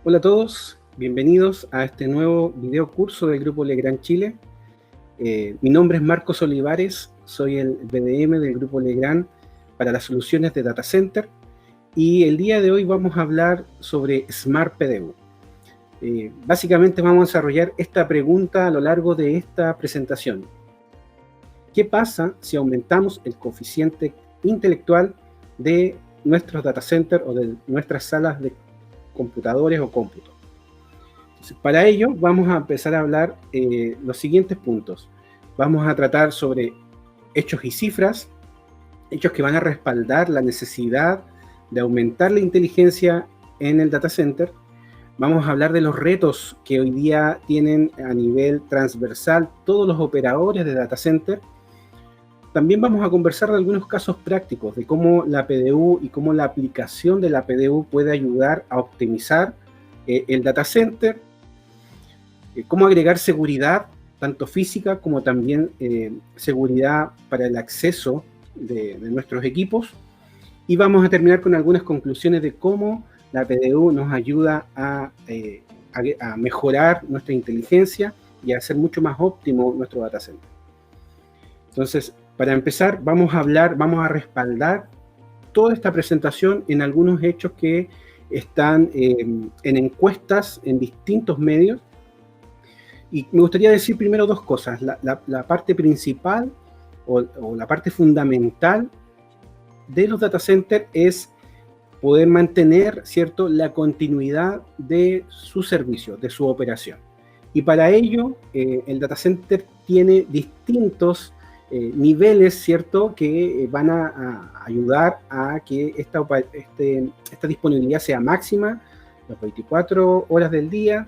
Hola a todos, bienvenidos a este nuevo video curso del Grupo Legrand Chile. Mi nombre es Marcos Olivares, soy el BDM del Grupo Legrand para las soluciones de Data Center y el día de hoy vamos a hablar sobre Smart PDU. Básicamente vamos a desarrollar esta pregunta a lo largo de esta presentación. ¿Qué pasa si aumentamos el coeficiente intelectual de nuestros data centers o de nuestras salas de computadores o cómputo? Entonces, para ello vamos a empezar a hablar los siguientes puntos. Vamos a tratar sobre hechos y cifras, hechos que van a respaldar la necesidad de aumentar la inteligencia en el data center. Vamos a hablar de los retos que hoy día tienen a nivel transversal todos los operadores de data center. También vamos a conversar de algunos casos prácticos de cómo la PDU y cómo la aplicación de la PDU puede ayudar a optimizar el data center, cómo agregar seguridad, tanto física como también seguridad para el acceso de nuestros equipos. Y vamos a terminar con algunas conclusiones de cómo la PDU nos ayuda a mejorar nuestra inteligencia y a hacer mucho más óptimo nuestro data center. Entonces, para empezar, vamos a respaldar toda esta presentación en algunos hechos que están en encuestas en distintos medios. Y me gustaría decir primero dos cosas. La parte principal o la parte fundamental de los data centers es poder mantener, ¿cierto?, la continuidad de su servicio, de su operación. Y para ello, el data center tiene distintos niveles, ¿cierto?, que van a ayudar a que esta disponibilidad sea máxima, las 24 horas del día,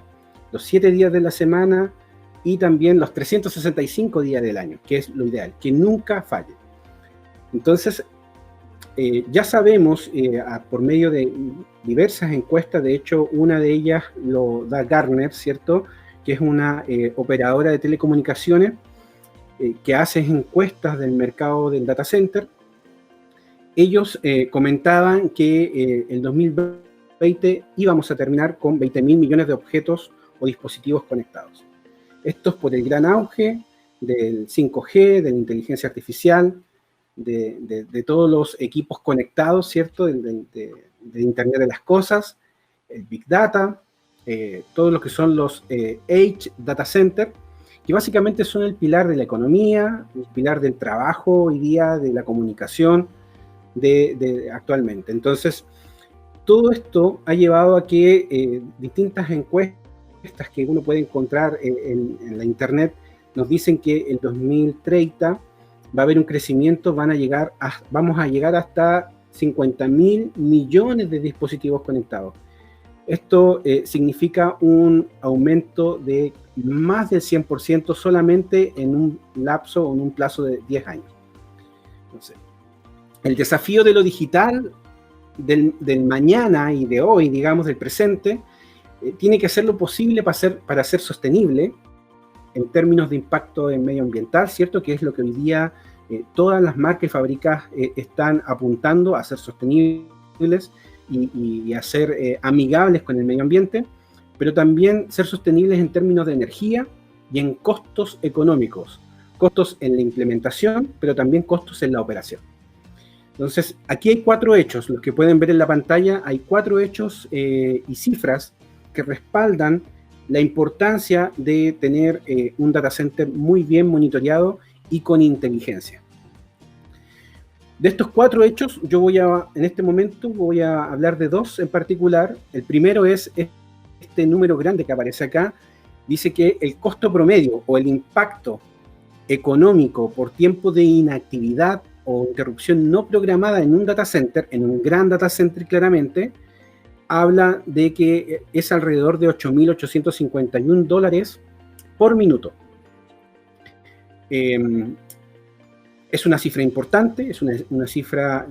los 7 días de la semana y también los 365 días del año, que es lo ideal, que nunca falle. Entonces, ya sabemos por medio de diversas encuestas, de hecho una de ellas lo da Gartner, ¿cierto?, que es una operadora de telecomunicaciones que hace encuestas del mercado del data center. Ellos comentaban que el 2020 íbamos a terminar con 20.000 millones de objetos o dispositivos conectados. Esto es por el gran auge del 5G, de la inteligencia artificial, de todos los equipos conectados, ¿cierto?, de Internet de las Cosas, el Big Data, todo lo que son los Edge Data Center, que básicamente son el pilar de la economía, el pilar del trabajo hoy día, de la comunicación actualmente. Entonces, todo esto ha llevado a que distintas encuestas que uno puede encontrar en la internet nos dicen que el 2030 va a haber un crecimiento, vamos a llegar hasta 50.000 millones de dispositivos conectados. Esto significa un aumento de más del 100% solamente en un lapso o en un plazo de 10 años. Entonces, el desafío de lo digital del mañana y de hoy, digamos, del presente, tiene que hacer lo posible para ser sostenible en términos de impacto en medioambiental, ¿cierto? Que es lo que hoy día todas las marcas y fábricas están apuntando a ser sostenibles y a ser amigables con el medio ambiente, pero también ser sostenibles en términos de energía y en costos económicos, costos en la implementación, pero también costos en la operación. Entonces, aquí hay 4 hechos, los que pueden ver en la pantalla, hay 4 hechos y cifras que respaldan la importancia de tener un data center muy bien monitoreado y con inteligencia. De estos 4 hechos, en este momento voy a hablar de 2 en particular. El primero es este número grande que aparece acá. Dice que el costo promedio o el impacto económico por tiempo de inactividad o interrupción no programada en un data center, en un gran data center claramente, habla de que es alrededor de $8.851 por minuto. Es una cifra importante, es una cifra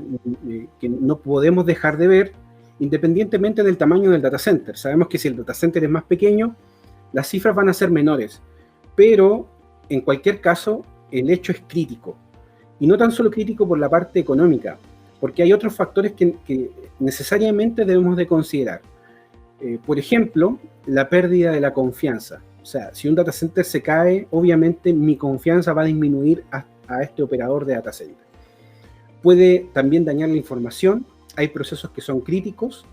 que no podemos dejar de ver, independientemente del tamaño del data center. Sabemos que si el data center es más pequeño, las cifras van a ser menores, pero en cualquier caso, el hecho es crítico. Y no tan solo crítico por la parte económica, porque hay otros factores que necesariamente debemos de considerar. Por ejemplo, la pérdida de la confianza. O sea, si un data center se cae, obviamente mi confianza va a disminuir a este operador de data center. Puede también dañar la información. Hay procesos que son críticos.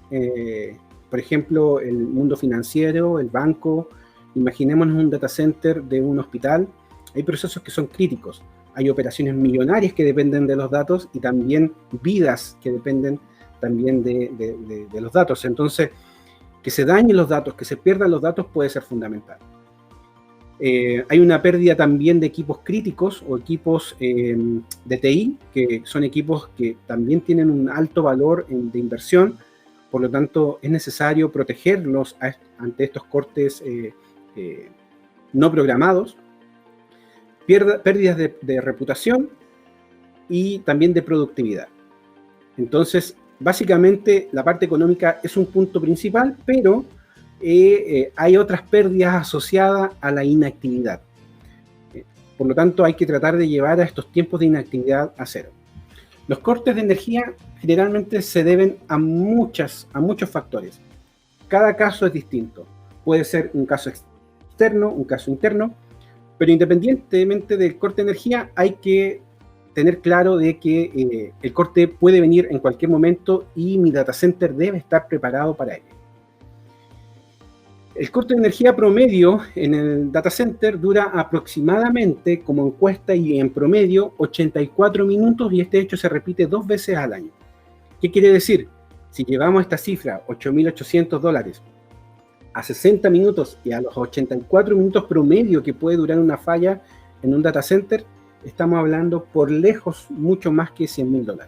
Por ejemplo, el mundo financiero, el banco. Imaginémonos un data center de un hospital. Hay procesos que son críticos. Hay operaciones millonarias que dependen de los datos y también vidas que dependen también de los datos. Entonces, que se dañen los datos, que se pierdan los datos puede ser fundamental. Hay una pérdida también de equipos críticos o equipos de TI, que son equipos que también tienen un alto valor de inversión, por lo tanto es necesario protegerlos ante estos cortes no programados. Pérdidas de reputación y también de productividad. Entonces, básicamente la parte económica es un punto principal, pero hay otras pérdidas asociadas a la inactividad. Por lo tanto, hay que tratar de llevar a estos tiempos de inactividad a cero. Los cortes de energía generalmente se deben a muchos factores. Cada caso es distinto. Puede ser un caso externo, un caso interno, pero independientemente del corte de energía, hay que tener claro de que el corte puede venir en cualquier momento y mi data center debe estar preparado para ello. El corte de energía promedio en el data center dura aproximadamente, como encuesta y en promedio, 84 minutos, y este hecho se repite 2 veces al año. ¿Qué quiere decir? Si llevamos esta cifra, $8.800, a 60 minutos y a los 84 minutos promedio que puede durar una falla en un data center, estamos hablando por lejos mucho más que $100.000.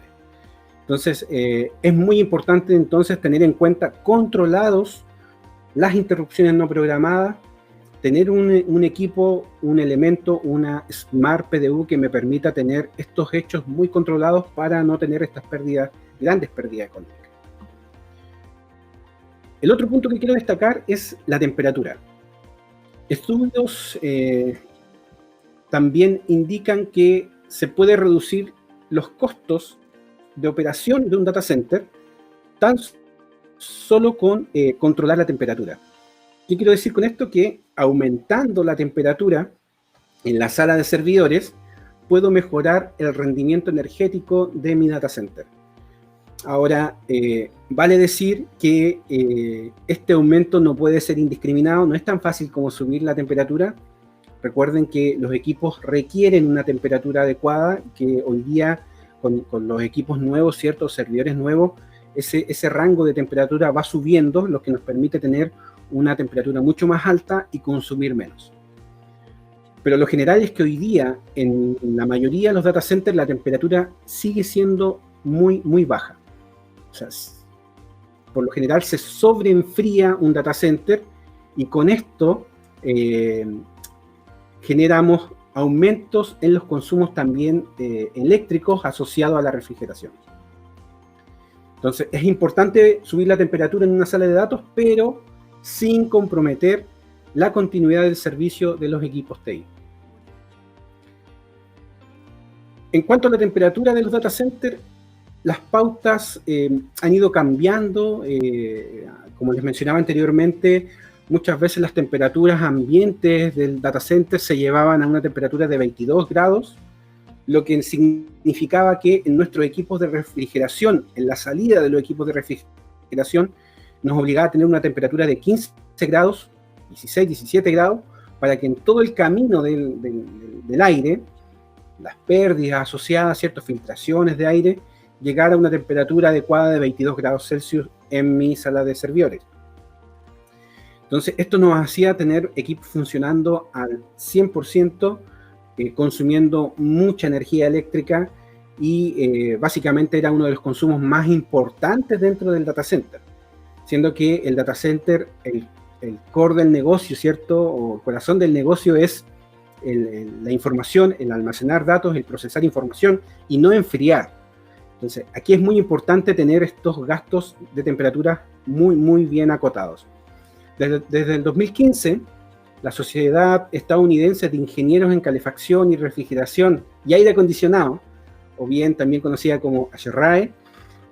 Entonces, es muy importante entonces tener en cuenta controlados las interrupciones no programadas, tener un equipo, un elemento, una Smart PDU que me permita tener estos hechos muy controlados para no tener estas pérdidas, grandes pérdidas económicas. El otro punto que quiero destacar es la temperatura. Estudios también indican que se puede reducir los costos de operación de un data center tan solo con controlar la temperatura. ¿Qué quiero decir con esto? Que aumentando la temperatura en la sala de servidores, puedo mejorar el rendimiento energético de mi data center. Ahora, vale decir que este aumento no puede ser indiscriminado, no es tan fácil como subir la temperatura. Recuerden que los equipos requieren una temperatura adecuada, que hoy día con los equipos nuevos, ciertos servidores nuevos, ese rango de temperatura va subiendo, lo que nos permite tener una temperatura mucho más alta y consumir menos. Pero lo general es que hoy día, en la mayoría de los data centers, la temperatura sigue siendo muy baja. O sea, por lo general se sobreenfría un data center y con esto generamos aumentos en los consumos también eléctricos asociados a la refrigeración. Entonces, es importante subir la temperatura en una sala de datos, pero sin comprometer la continuidad del servicio de los equipos TI. En cuanto a la temperatura de los data centers, las pautas han ido cambiando. Como les mencionaba anteriormente, muchas veces las temperaturas ambientes del data center se llevaban a una temperatura de 22 grados, lo que significaba que en nuestros equipos de refrigeración, en la salida de los equipos de refrigeración, nos obligaba a tener una temperatura de 15 grados, 16, 17 grados, para que en todo el camino del aire, las pérdidas asociadas a ciertas filtraciones de aire, llegara a una temperatura adecuada de 22 grados Celsius en mi sala de servidores. Entonces, esto nos hacía tener equipos funcionando al 100%, consumiendo mucha energía eléctrica y básicamente era uno de los consumos más importantes dentro del data center, siendo que el data center, el core del negocio, ¿cierto? O el corazón del negocio es la información, el almacenar datos, el procesar información y no enfriar. Entonces, aquí es muy importante tener estos gastos de temperatura muy bien acotados. Desde el 2015, la Sociedad Estadounidense de Ingenieros en Calefacción y Refrigeración y Aire Acondicionado, o bien también conocida como ASHRAE,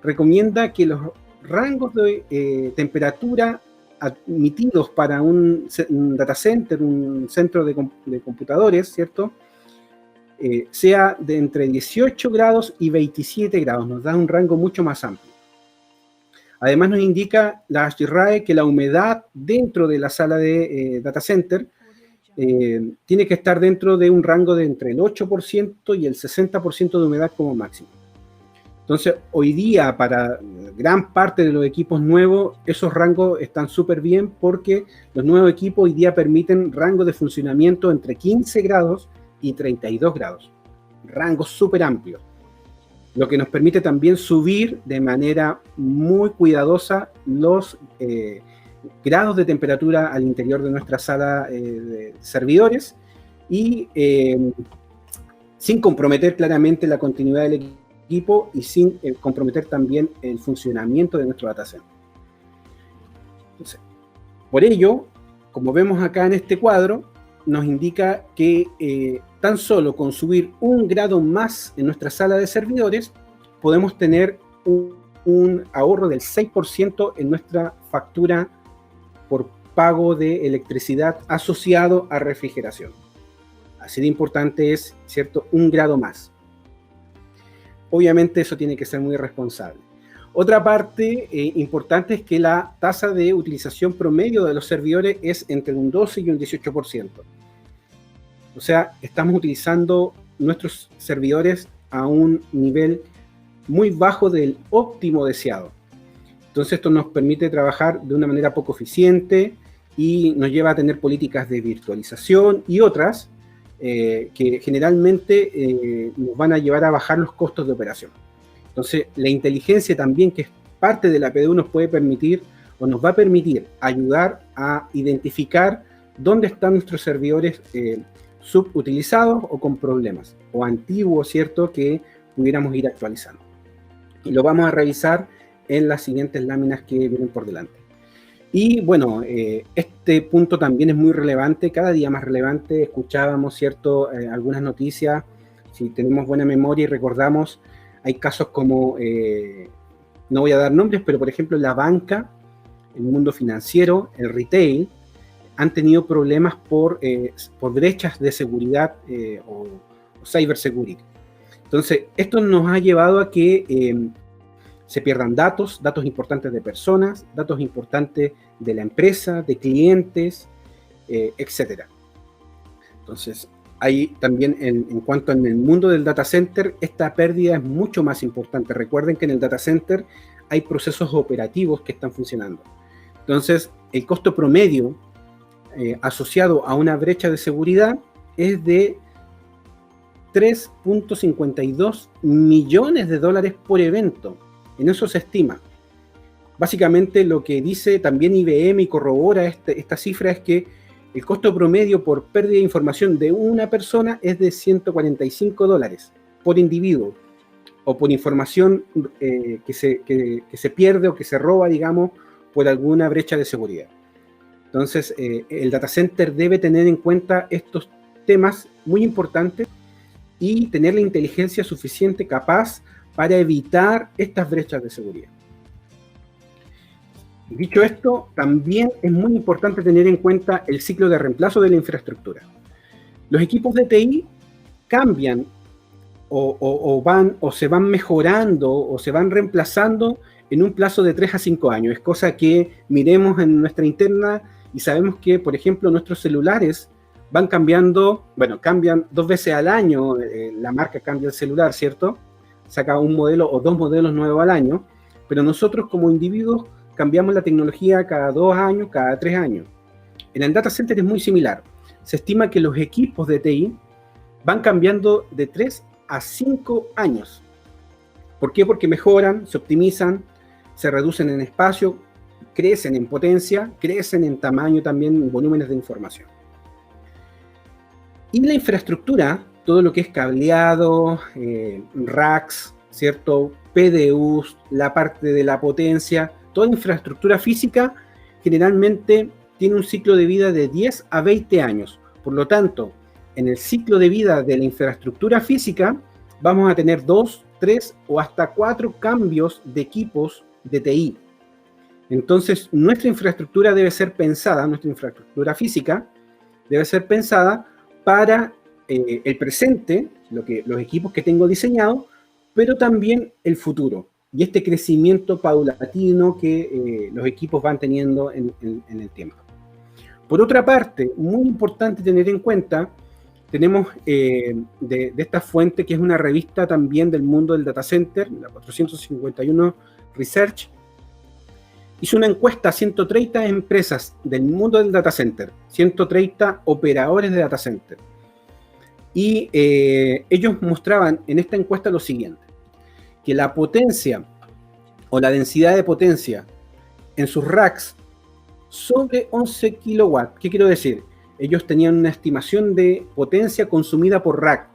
recomienda que los rangos de temperatura admitidos para un data center, un centro de computadores, ¿cierto? Sea de entre 18 grados y 27 grados, nos da un rango mucho más amplio. Además nos indica la ASHI RAE que la humedad dentro de la sala de data center tiene que estar dentro de un rango de entre el 8% y el 60% de humedad como máximo. Entonces, hoy día, para gran parte de los equipos nuevos, esos rangos están súper bien porque los nuevos equipos hoy día permiten rangos de funcionamiento entre 15 grados y 32 grados. Rangos súper amplios. Lo que nos permite también subir de manera muy cuidadosa los grados de temperatura al interior de nuestra sala de servidores y sin comprometer claramente la continuidad del equipo y sin comprometer también el funcionamiento de nuestro data center. Entonces, por ello, como vemos acá en este cuadro, nos indica que tan solo con subir 1 grado más en nuestra sala de servidores, podemos tener un ahorro del 6% en nuestra factura por pago de electricidad asociado a refrigeración. Así de importante es, ¿cierto?, 1 grado más. Obviamente eso tiene que ser muy responsable. Otra parte importante es que la tasa de utilización promedio de los servidores es entre un 12 y un 18%. O sea, estamos utilizando nuestros servidores a un nivel muy bajo del óptimo deseado. Entonces esto nos permite trabajar de una manera poco eficiente y nos lleva a tener políticas de virtualización y otras que generalmente nos van a llevar a bajar los costos de operación. Entonces, la inteligencia también, que es parte de la PDU, nos puede permitir o nos va a permitir ayudar a identificar dónde están nuestros servidores subutilizados o con problemas, o antiguos, ¿cierto?, que pudiéramos ir actualizando. Y lo vamos a revisar en las siguientes láminas que vienen por delante. Y bueno, este punto también es muy relevante, cada día más relevante. Escuchábamos, ¿cierto?, algunas noticias, si tenemos buena memoria y recordamos, hay casos como, no voy a dar nombres, pero por ejemplo la banca, el mundo financiero, el retail, han tenido problemas por brechas de seguridad o cybersecurity. Entonces, esto nos ha llevado a que se pierdan datos importantes de personas, datos importantes de la empresa, de clientes, etc. Entonces, hay también, en cuanto en el mundo del data center, esta pérdida es mucho más importante. Recuerden que en el data center hay procesos operativos que están funcionando. Entonces, el costo promedio asociado a una brecha de seguridad es de 3.52 millones de dólares por evento. En eso se estima. Básicamente lo que dice también IBM y corrobora esta cifra es que el costo promedio por pérdida de información de una persona es de 145 dólares por individuo, o por información que se pierde o que se roba, digamos, por alguna brecha de seguridad. Entonces, el data center debe tener en cuenta estos temas muy importantes y tener la inteligencia suficiente capaz para evitar estas brechas de seguridad. Dicho esto, también es muy importante tener en cuenta el ciclo de reemplazo de la infraestructura. Los equipos de TI cambian o se van mejorando o se van reemplazando en un plazo de 3 a 5 años. Es cosa que miremos en nuestra interna y sabemos que, por ejemplo, nuestros celulares van cambiando, bueno, cambian 2 veces al año, la marca cambia el celular, ¿cierto? Saca un modelo o 2 modelos nuevos al año, pero nosotros como individuos cambiamos la tecnología cada 2 años, cada 3 años. En el data center es muy similar. Se estima que los equipos de TI van cambiando de 3 a 5 años. ¿Por qué? Porque mejoran, se optimizan, se reducen en espacio, crecen en potencia, crecen en tamaño también, en volúmenes de información. Y la infraestructura, todo lo que es cableado, racks, ¿cierto?, PDUs, la parte de la potencia, toda infraestructura física generalmente tiene un ciclo de vida de 10 a 20 años. Por lo tanto, en el ciclo de vida de la infraestructura física vamos a tener 2, 3 o hasta 4 cambios de equipos de TI. Entonces, nuestra infraestructura debe ser pensada, nuestra infraestructura física debe ser pensada para el presente, los equipos que tengo diseñados, pero también el futuro y este crecimiento paulatino que los equipos van teniendo en el tiempo. Por otra parte, muy importante tener en cuenta, tenemos de esta fuente, que es una revista también del mundo del data center, la 451 Research, hizo una encuesta a 130 empresas del mundo del data center, 130 operadores de data center. Y ellos mostraban en esta encuesta lo siguiente, que la potencia o la densidad de potencia en sus racks sobre 11 kilowatts. ¿Qué quiero decir? Ellos tenían una estimación de potencia consumida por rack.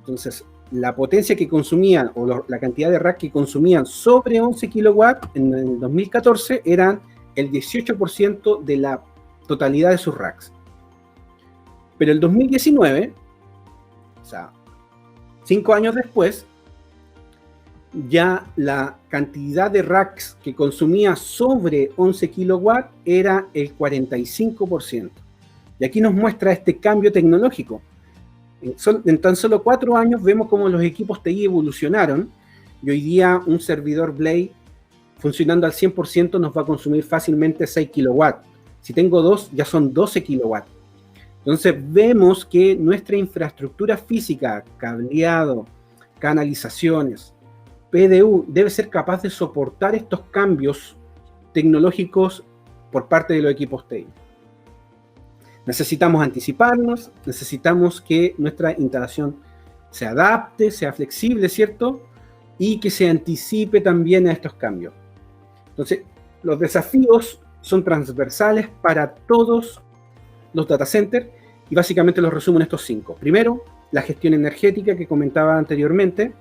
Entonces, la potencia que consumían, o la cantidad de rack que consumían sobre 11 kilowatts en el 2014 eran el 18% de la totalidad de sus racks. Pero el 2019, o sea, 5 años después, ya la cantidad de racks que consumía sobre 11 kilowatts era el 45%. Y aquí nos muestra este cambio tecnológico. En tan solo 4 años vemos cómo los equipos TI evolucionaron, y hoy día un servidor Blade funcionando al 100% nos va a consumir fácilmente 6 kilowatts. Si tengo 2, ya son 12 kilowatts. Entonces vemos que nuestra infraestructura física, cableado, canalizaciones, PDU, debe ser capaz de soportar estos cambios tecnológicos por parte de los equipos TI. Necesitamos anticiparnos, necesitamos que nuestra instalación se adapte, sea flexible, ¿cierto? Y que se anticipe también a estos cambios. Entonces, los desafíos son transversales para todos los data centers y básicamente los resumo en estos 5. Primero, la gestión energética que comentaba anteriormente,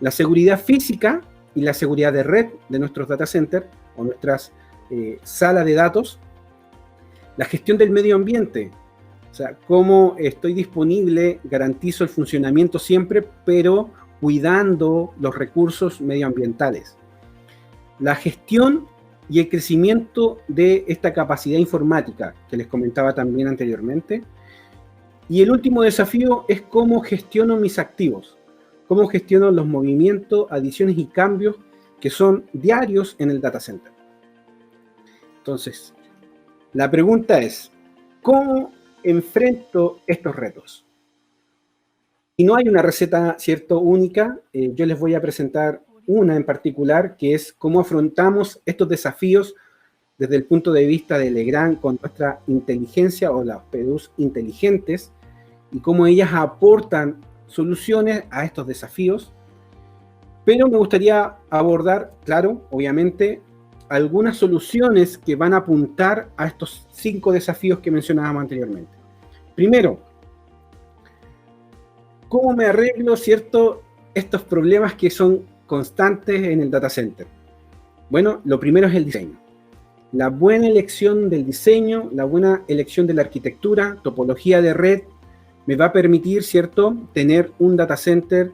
la seguridad física y la seguridad de red de nuestros data centers o nuestras salas de datos, la gestión del medio ambiente, o sea, cómo estoy disponible, garantizo el funcionamiento siempre, pero cuidando los recursos medioambientales. La gestión y el crecimiento de esta capacidad informática que les comentaba también anteriormente. Y el último desafío es cómo gestiono mis activos, cómo gestiono los movimientos, adiciones y cambios que son diarios en el data center. Entonces, la pregunta es, ¿cómo enfrento estos retos? Y no hay una receta, ¿cierto?, única. Yo les voy a presentar una en particular, que es cómo afrontamos estos desafíos desde el punto de vista de Legrand con nuestra inteligencia o las PDUs inteligentes y cómo ellas aportan soluciones a estos desafíos. Pero me gustaría abordar, claro, obviamente, algunas soluciones que van a apuntar a estos 5 desafíos que mencionábamos anteriormente. Primero, ¿cómo me arreglo, cierto, estos problemas que son constantes en el data center? Bueno, lo primero es el diseño. La buena elección del diseño, la buena elección de la arquitectura, topología de red, me va a permitir, cierto, tener un data center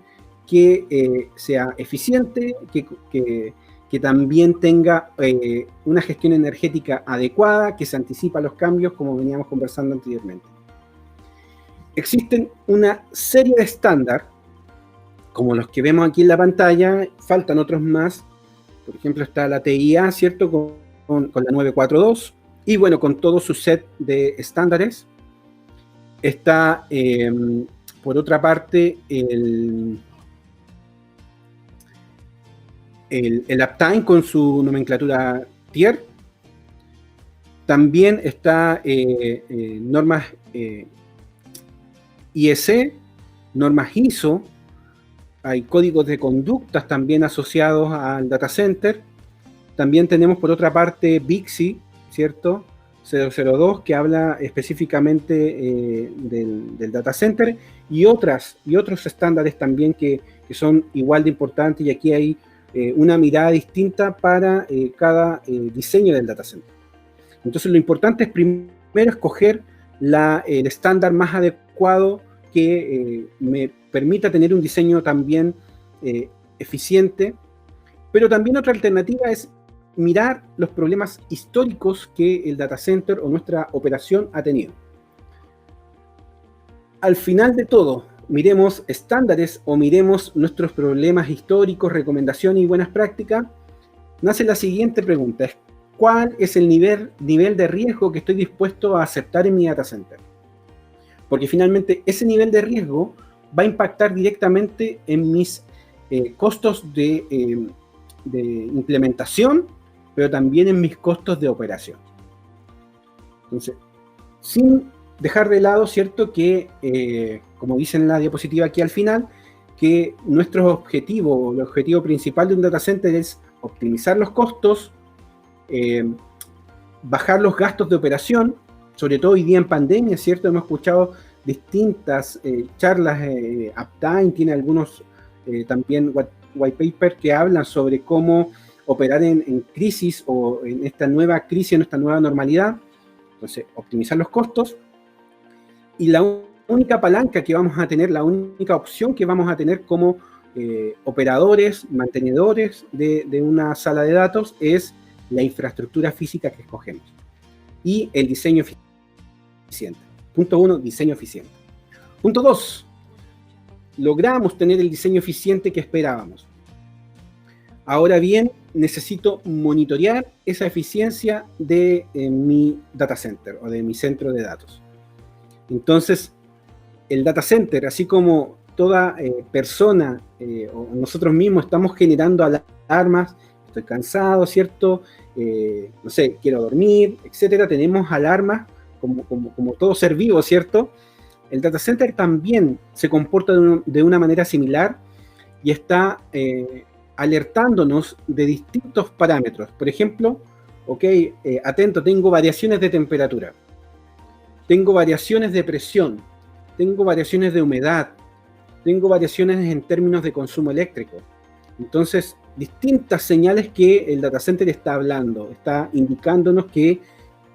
que sea eficiente, que también tenga una gestión energética adecuada, que se anticipa a los cambios, como veníamos conversando anteriormente. Existen una serie de estándares, como los que vemos aquí en la pantalla, faltan otros más. Por ejemplo, está la TIA, ¿cierto?, con la 942, y bueno, con todo su set de estándares. Está, por otra parte, el Uptime con su nomenclatura tier. También está normas IEC, normas ISO. Hay códigos de conductas también asociados al data center. También tenemos por otra parte BICSI, ¿cierto?, 002, que habla específicamente del data center, y otros estándares también que son igual de importantes, y aquí hay una mirada distinta para cada diseño del data center. Entonces lo importante es primero escoger el estándar más adecuado que me permita tener un diseño también eficiente, pero también otra alternativa es mirar los problemas históricos que el data center o nuestra operación ha tenido. Al final de todo, miremos estándares o miremos nuestros problemas históricos, recomendaciones y buenas prácticas, nace la siguiente pregunta: ¿cuál es el nivel de riesgo que estoy dispuesto a aceptar en mi data center? Porque finalmente ese nivel de riesgo va a impactar directamente en mis costos de implementación, pero también en mis costos de operación. Entonces, sin dejar de lado, ¿cierto?, que, como dice en la diapositiva aquí al final, que nuestro objetivo, el objetivo principal de un data center es optimizar los costos, bajar los gastos de operación, sobre todo hoy día en pandemia, ¿cierto? Hemos escuchado distintas charlas, Uptime tiene algunos también white papers que hablan sobre cómo operar en crisis o en esta nueva crisis, en esta nueva normalidad. Entonces, optimizar los costos. Y la única palanca que vamos a tener, la única opción que vamos a tener como operadores, mantenedores de una sala de datos es la infraestructura física que escogemos y el diseño eficiente. Punto 1, diseño eficiente. Punto 2, logramos tener el diseño eficiente que esperábamos. Ahora bien, necesito monitorear esa eficiencia de mi data center o de mi centro de datos. Entonces, el data center, así como toda persona o nosotros mismos estamos generando alarmas, estoy cansado, ¿cierto? No sé, quiero dormir, etcétera. Tenemos alarmas como todo ser vivo, ¿cierto? El data center también se comporta de una manera similar y está alertándonos de distintos parámetros. Por ejemplo, atento, tengo variaciones de temperatura, tengo variaciones de presión, tengo variaciones de humedad, tengo variaciones en términos de consumo eléctrico. Entonces, distintas señales que el data center está hablando, está indicándonos que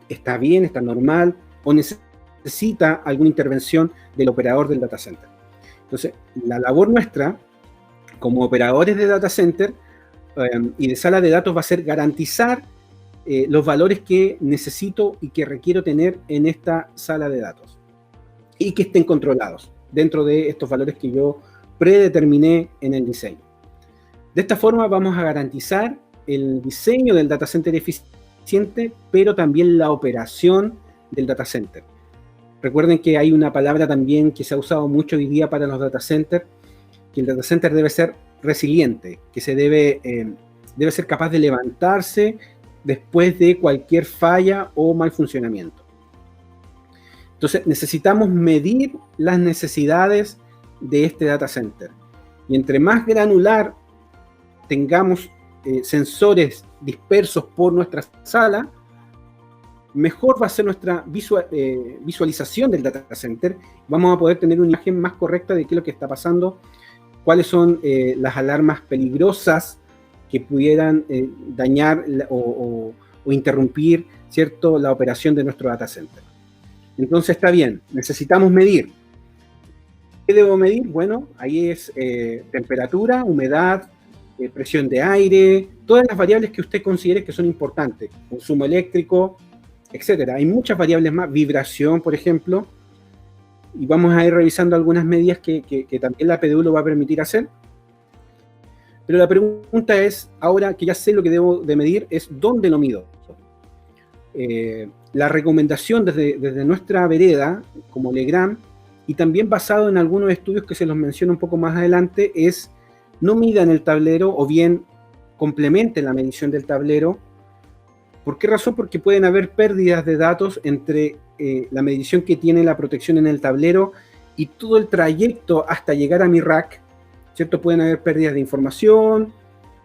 está bien, está normal, o necesita alguna intervención del operador del data center. Entonces, la labor nuestra, como operadores de data center y de sala de datos, va a ser garantizar los valores que necesito y que requiero tener en esta sala de datos, y que estén controlados dentro de estos valores que yo predeterminé en el diseño. De esta forma vamos a garantizar el diseño del data center eficiente, pero también la operación del data center. Recuerden que hay una palabra también que se ha usado mucho hoy día para los data centers, que el data center debe ser resiliente, que se debe ser capaz de levantarse después de cualquier falla o mal funcionamiento. Entonces, necesitamos medir las necesidades de este data center. Y entre más granular tengamos sensores dispersos por nuestra sala, mejor va a ser nuestra visualización del data center. Vamos a poder tener una imagen más correcta de qué es lo que está pasando, cuáles son las alarmas peligrosas que pudieran dañar o interrumpir, ¿cierto?, la operación de nuestro data center. Entonces está bien, necesitamos medir. ¿Qué debo medir? Bueno, ahí es temperatura, humedad, presión de aire, todas las variables que usted considere que son importantes, consumo eléctrico, etcétera. Hay muchas variables más, vibración, por ejemplo, y vamos a ir revisando algunas medidas que también la PDU lo va a permitir hacer. Pero la pregunta es, ahora que ya sé lo que debo de medir, es ¿dónde lo mido? La recomendación desde nuestra vereda, como Legrand, y también basado en algunos estudios que se los menciono un poco más adelante, es no mida en el tablero o bien complementen la medición del tablero. ¿Por qué razón? Porque pueden haber pérdidas de datos entre la medición que tiene la protección en el tablero y todo el trayecto hasta llegar a mi rack, ¿cierto? Pueden haber pérdidas de información,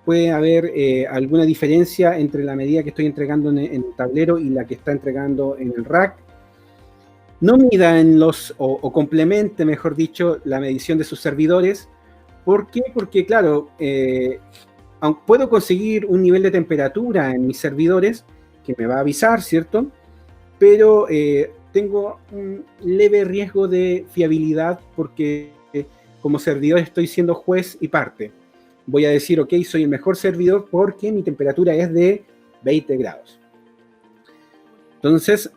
puede haber alguna diferencia entre la medida que estoy entregando en el tablero y la que está entregando en el rack. No mida o complemente, mejor dicho, la medición de sus servidores. ¿Por qué? Porque, claro, aunque puedo conseguir un nivel de temperatura en mis servidores que me va a avisar, ¿cierto? Pero tengo un leve riesgo de fiabilidad porque como servidor estoy siendo juez y parte. Voy a decir, ok, soy el mejor servidor porque mi temperatura es de 20 grados. Entonces,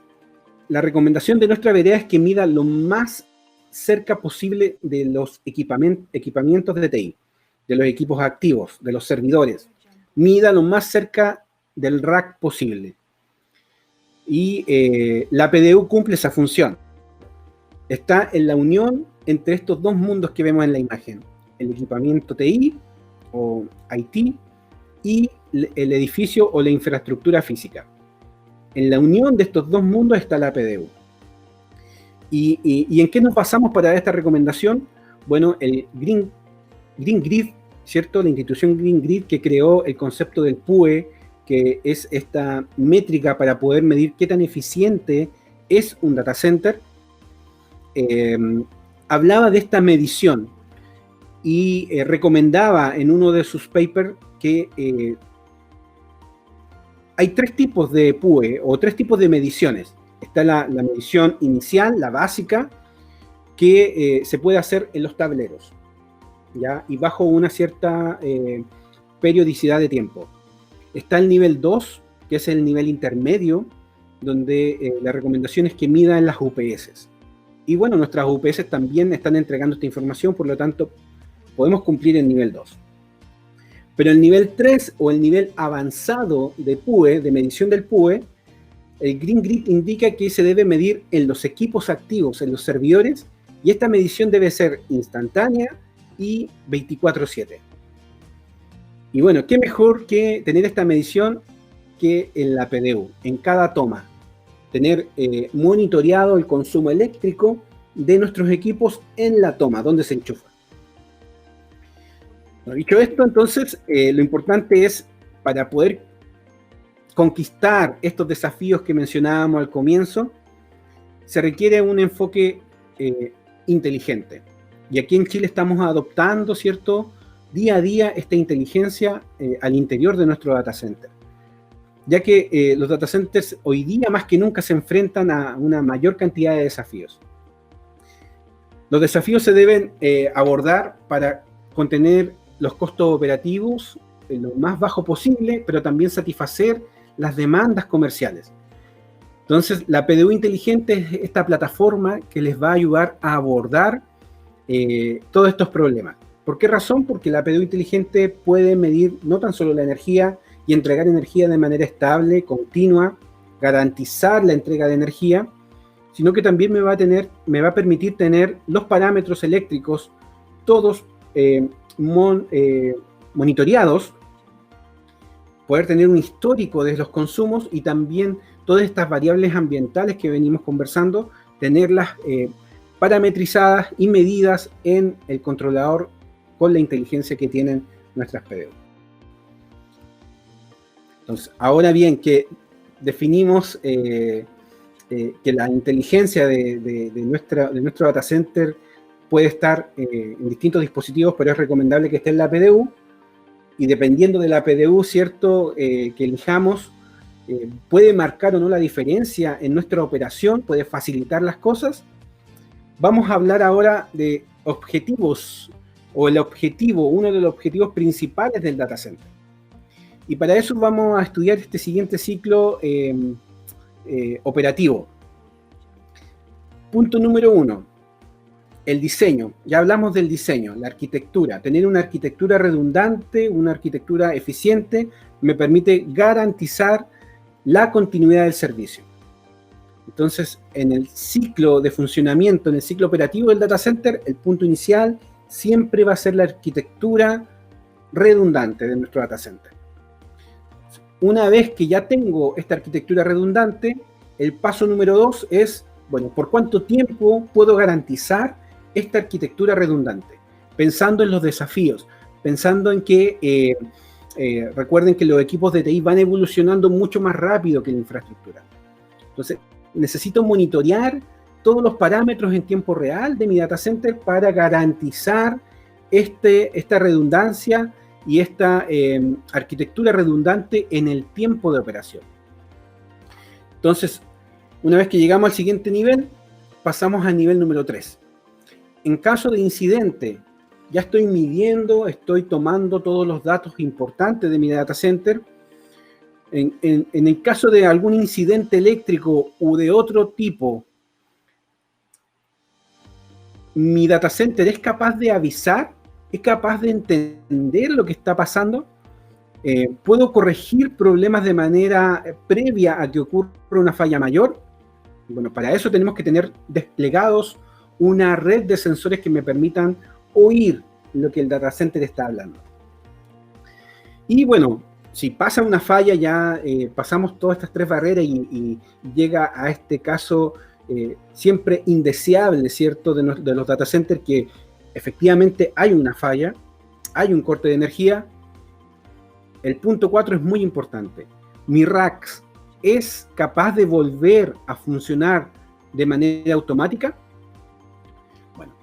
la recomendación de nuestra vereda es que mida lo más cerca posible de los equipamientos de TI, de los equipos activos, de los servidores. Mida lo más cerca del rack posible. Y la PDU cumple esa función. Está en la unión entre estos dos mundos que vemos en la imagen. El equipamiento TI o IT y el edificio o la infraestructura física. En la unión de estos dos mundos está la PDU. ¿Y en qué nos basamos para dar esta recomendación? Bueno, el Green Grid, ¿cierto? La institución Green Grid que creó el concepto del PUE, que es esta métrica para poder medir qué tan eficiente es un data center, hablaba de esta medición y recomendaba en uno de sus papers que hay tres tipos de PUE o tres tipos de mediciones. Está la medición inicial, la básica, que se puede hacer en los tableros, ¿ya? Y bajo una cierta periodicidad de tiempo. Está el nivel 2, que es el nivel intermedio, donde la recomendación es que mida en las UPS. Y bueno, nuestras UPS también están entregando esta información, por lo tanto, podemos cumplir el nivel 2. Pero el nivel 3 o el nivel avanzado de PUE, de medición del PUE, el Green Grid indica que se debe medir en los equipos activos, en los servidores, y esta medición debe ser instantánea y 24/7. Y bueno, qué mejor que tener esta medición que en la PDU, en cada toma. Tener monitoreado el consumo eléctrico de nuestros equipos en la toma, donde se enchufa. Dicho esto, entonces, lo importante es, para poder conquistar estos desafíos que mencionábamos al comienzo, se requiere un enfoque inteligente. Y aquí en Chile estamos adoptando, ¿cierto?, día a día esta inteligencia al interior de nuestro data center. Ya que los data centers hoy día más que nunca se enfrentan a una mayor cantidad de desafíos. Los desafíos se deben abordar para contener los costos operativos lo más bajo posible, pero también satisfacer las demandas comerciales. Entonces, la PDU inteligente es esta plataforma que les va a ayudar a abordar todos estos problemas. ¿Por qué razón? Porque la PDU inteligente puede medir no tan solo la energía y entregar energía de manera estable, continua, garantizar la entrega de energía, sino que también me va a permitir tener los parámetros eléctricos todos monitoreados, poder tener un histórico de los consumos y también todas estas variables ambientales que venimos conversando, tenerlas parametrizadas y medidas en el controlador con la inteligencia que tienen nuestras PDU. Entonces, ahora bien, que definimos que la inteligencia de nuestro data center puede estar en distintos dispositivos, pero es recomendable que esté en la PDU, y dependiendo de la PDU, ¿cierto?, que elijamos, puede marcar o no la diferencia en nuestra operación, puede facilitar las cosas. Vamos a hablar ahora de objetivos, o uno de los objetivos principales del data center. Y para eso vamos a estudiar este siguiente ciclo operativo. Punto número 1, el diseño. Ya hablamos del diseño, la arquitectura. Tener una arquitectura redundante, una arquitectura eficiente, me permite garantizar la continuidad del servicio. Entonces, en el ciclo de funcionamiento, en el ciclo operativo del data center, el punto inicial siempre va a ser la arquitectura redundante de nuestro data center. Una vez que ya tengo esta arquitectura redundante, el paso número 2 es, bueno, ¿por cuánto tiempo puedo garantizar esta arquitectura redundante? Pensando en los desafíos, pensando en que, recuerden que los equipos de TI van evolucionando mucho más rápido que la infraestructura. Entonces, necesito monitorear todos los parámetros en tiempo real de mi data center para garantizar esta redundancia y esta arquitectura redundante en el tiempo de operación. Entonces, una vez que llegamos al siguiente nivel, pasamos al nivel número 3. En caso de incidente, ya estoy midiendo, estoy tomando todos los datos importantes de mi data center. En el caso de algún incidente eléctrico u de otro tipo, ¿mi data center es capaz de avisar? ¿Es capaz de entender lo que está pasando? ¿Puedo corregir problemas de manera previa a que ocurra una falla mayor? Bueno, para eso tenemos que tener desplegados una red de sensores que me permitan oír lo que el data center está hablando. Y bueno, si pasa una falla, ya pasamos todas estas tres barreras y llega a este caso siempre indeseable, ¿cierto?, de los data centers, que efectivamente hay una falla, hay un corte de energía. El punto 4 es muy importante. Mi rack es capaz de volver a funcionar de manera automática. Bueno,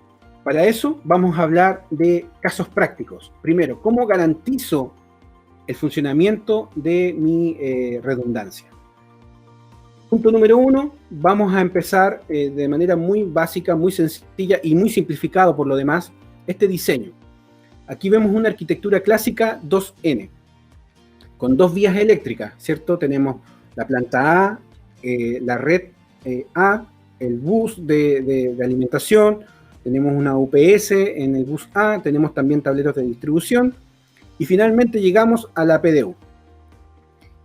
para eso vamos a hablar de casos prácticos. Primero, ¿cómo garantizo el funcionamiento de mi redundancia? Punto número 1, vamos a empezar de manera muy básica, muy sencilla y muy simplificado por lo demás, este diseño. Aquí vemos una arquitectura clásica 2N, con dos vías eléctricas, ¿cierto? Tenemos la planta A, la red A, el bus de alimentación, tenemos una UPS en el bus A, tenemos también tableros de distribución, y finalmente llegamos a la PDU.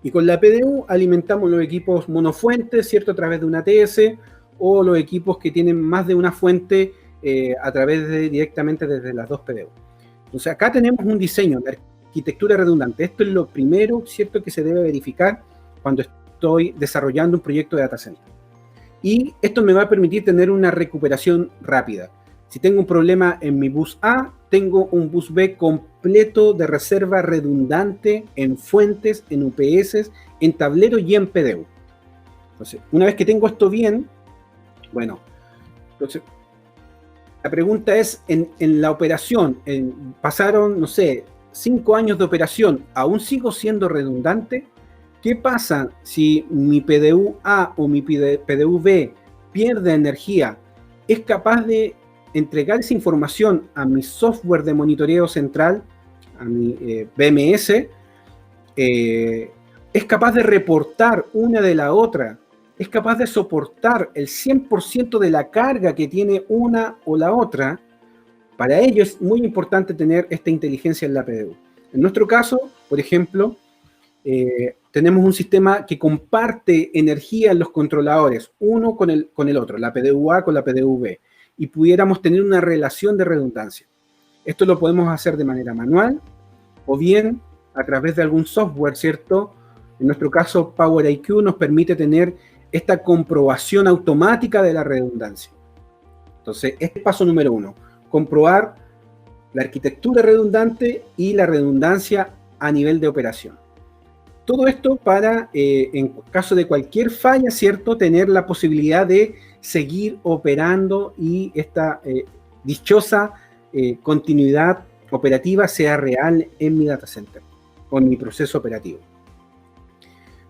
Y con la PDU alimentamos los equipos monofuentes, ¿cierto?, a través de una ATS, o los equipos que tienen más de una fuente a través directamente desde las dos PDU. Entonces acá tenemos un diseño de arquitectura redundante. Esto es lo primero, ¿cierto?, que se debe verificar cuando estoy desarrollando un proyecto de data center. Y esto me va a permitir tener una recuperación rápida. Si tengo un problema en mi bus A, tengo un bus B completo de reserva redundante en fuentes, en UPS, en tablero y en PDU. Entonces, una vez que tengo esto bien, bueno, entonces la pregunta es, en la operación, pasaron, no sé, 5 años de operación, ¿aún sigo siendo redundante? ¿Qué pasa si mi PDU A o mi PDU B pierde energía? ¿Es capaz de entregar esa información a mi software de monitoreo central, a mi BMS? ¿Es capaz de reportar una de la otra? ¿Es capaz de soportar el 100% de la carga que tiene una o la otra? Para ello es muy importante tener esta inteligencia en la PDU. En nuestro caso, por ejemplo, tenemos un sistema que comparte energía en los controladores, uno con el otro, la PDU A con la PDU B, y pudiéramos tener una relación de redundancia. Esto lo podemos hacer de manera manual o bien a través de algún software, ¿cierto? En nuestro caso, PowerIQ nos permite tener esta comprobación automática de la redundancia. Entonces, este es paso número 1, comprobar la arquitectura redundante y la redundancia a nivel de operación. Todo esto para, en caso de cualquier falla, ¿cierto?, tener la posibilidad de seguir operando y esta dichosa continuidad operativa sea real en mi data center o en mi proceso operativo.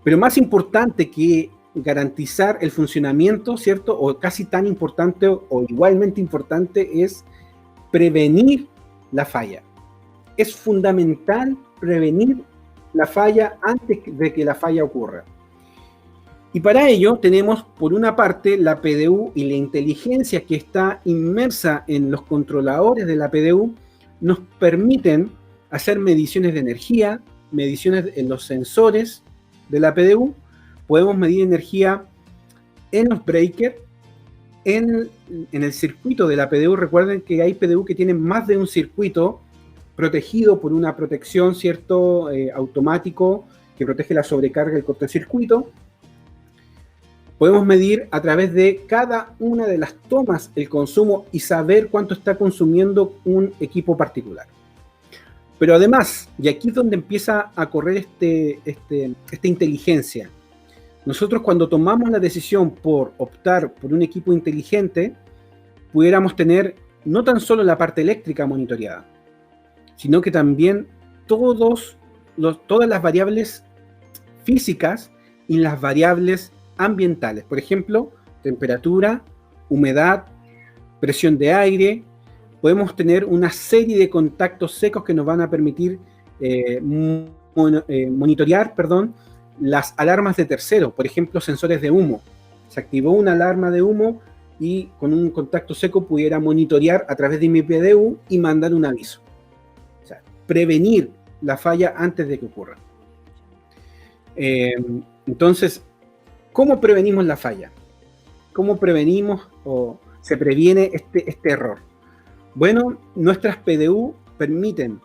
Pero más importante que garantizar el funcionamiento, ¿cierto?, o casi tan importante o igualmente importante, es prevenir la falla. Es fundamental prevenir la falla antes de que la falla ocurra. Y para ello tenemos, por una parte, la PDU y la inteligencia que está inmersa en los controladores de la PDU nos permiten hacer mediciones de energía, mediciones en los sensores de la PDU. Podemos medir energía en los breakers, en el circuito de la PDU. Recuerden que hay PDU que tienen más de un circuito protegido por una protección, ¿cierto?, automático, que protege la sobrecarga del cortocircuito. Podemos medir a través de cada una de las tomas el consumo y saber cuánto está consumiendo un equipo particular. Pero además, y aquí es donde empieza a correr esta inteligencia, nosotros cuando tomamos la decisión por optar por un equipo inteligente, pudiéramos tener no tan solo la parte eléctrica monitoreada, sino que también todas las variables físicas y las variables ambientales. Por ejemplo, temperatura, humedad, presión de aire. Podemos tener una serie de contactos secos que nos van a permitir monitorear, las alarmas de terceros, por ejemplo, sensores de humo. Se activó una alarma de humo y con un contacto seco pudiera monitorear a través de mi PDU y mandar un aviso. O sea, prevenir la falla antes de que ocurra. Entonces, ¿cómo prevenimos la falla? ¿Cómo prevenimos o se previene este error? Bueno, nuestras PDU permiten,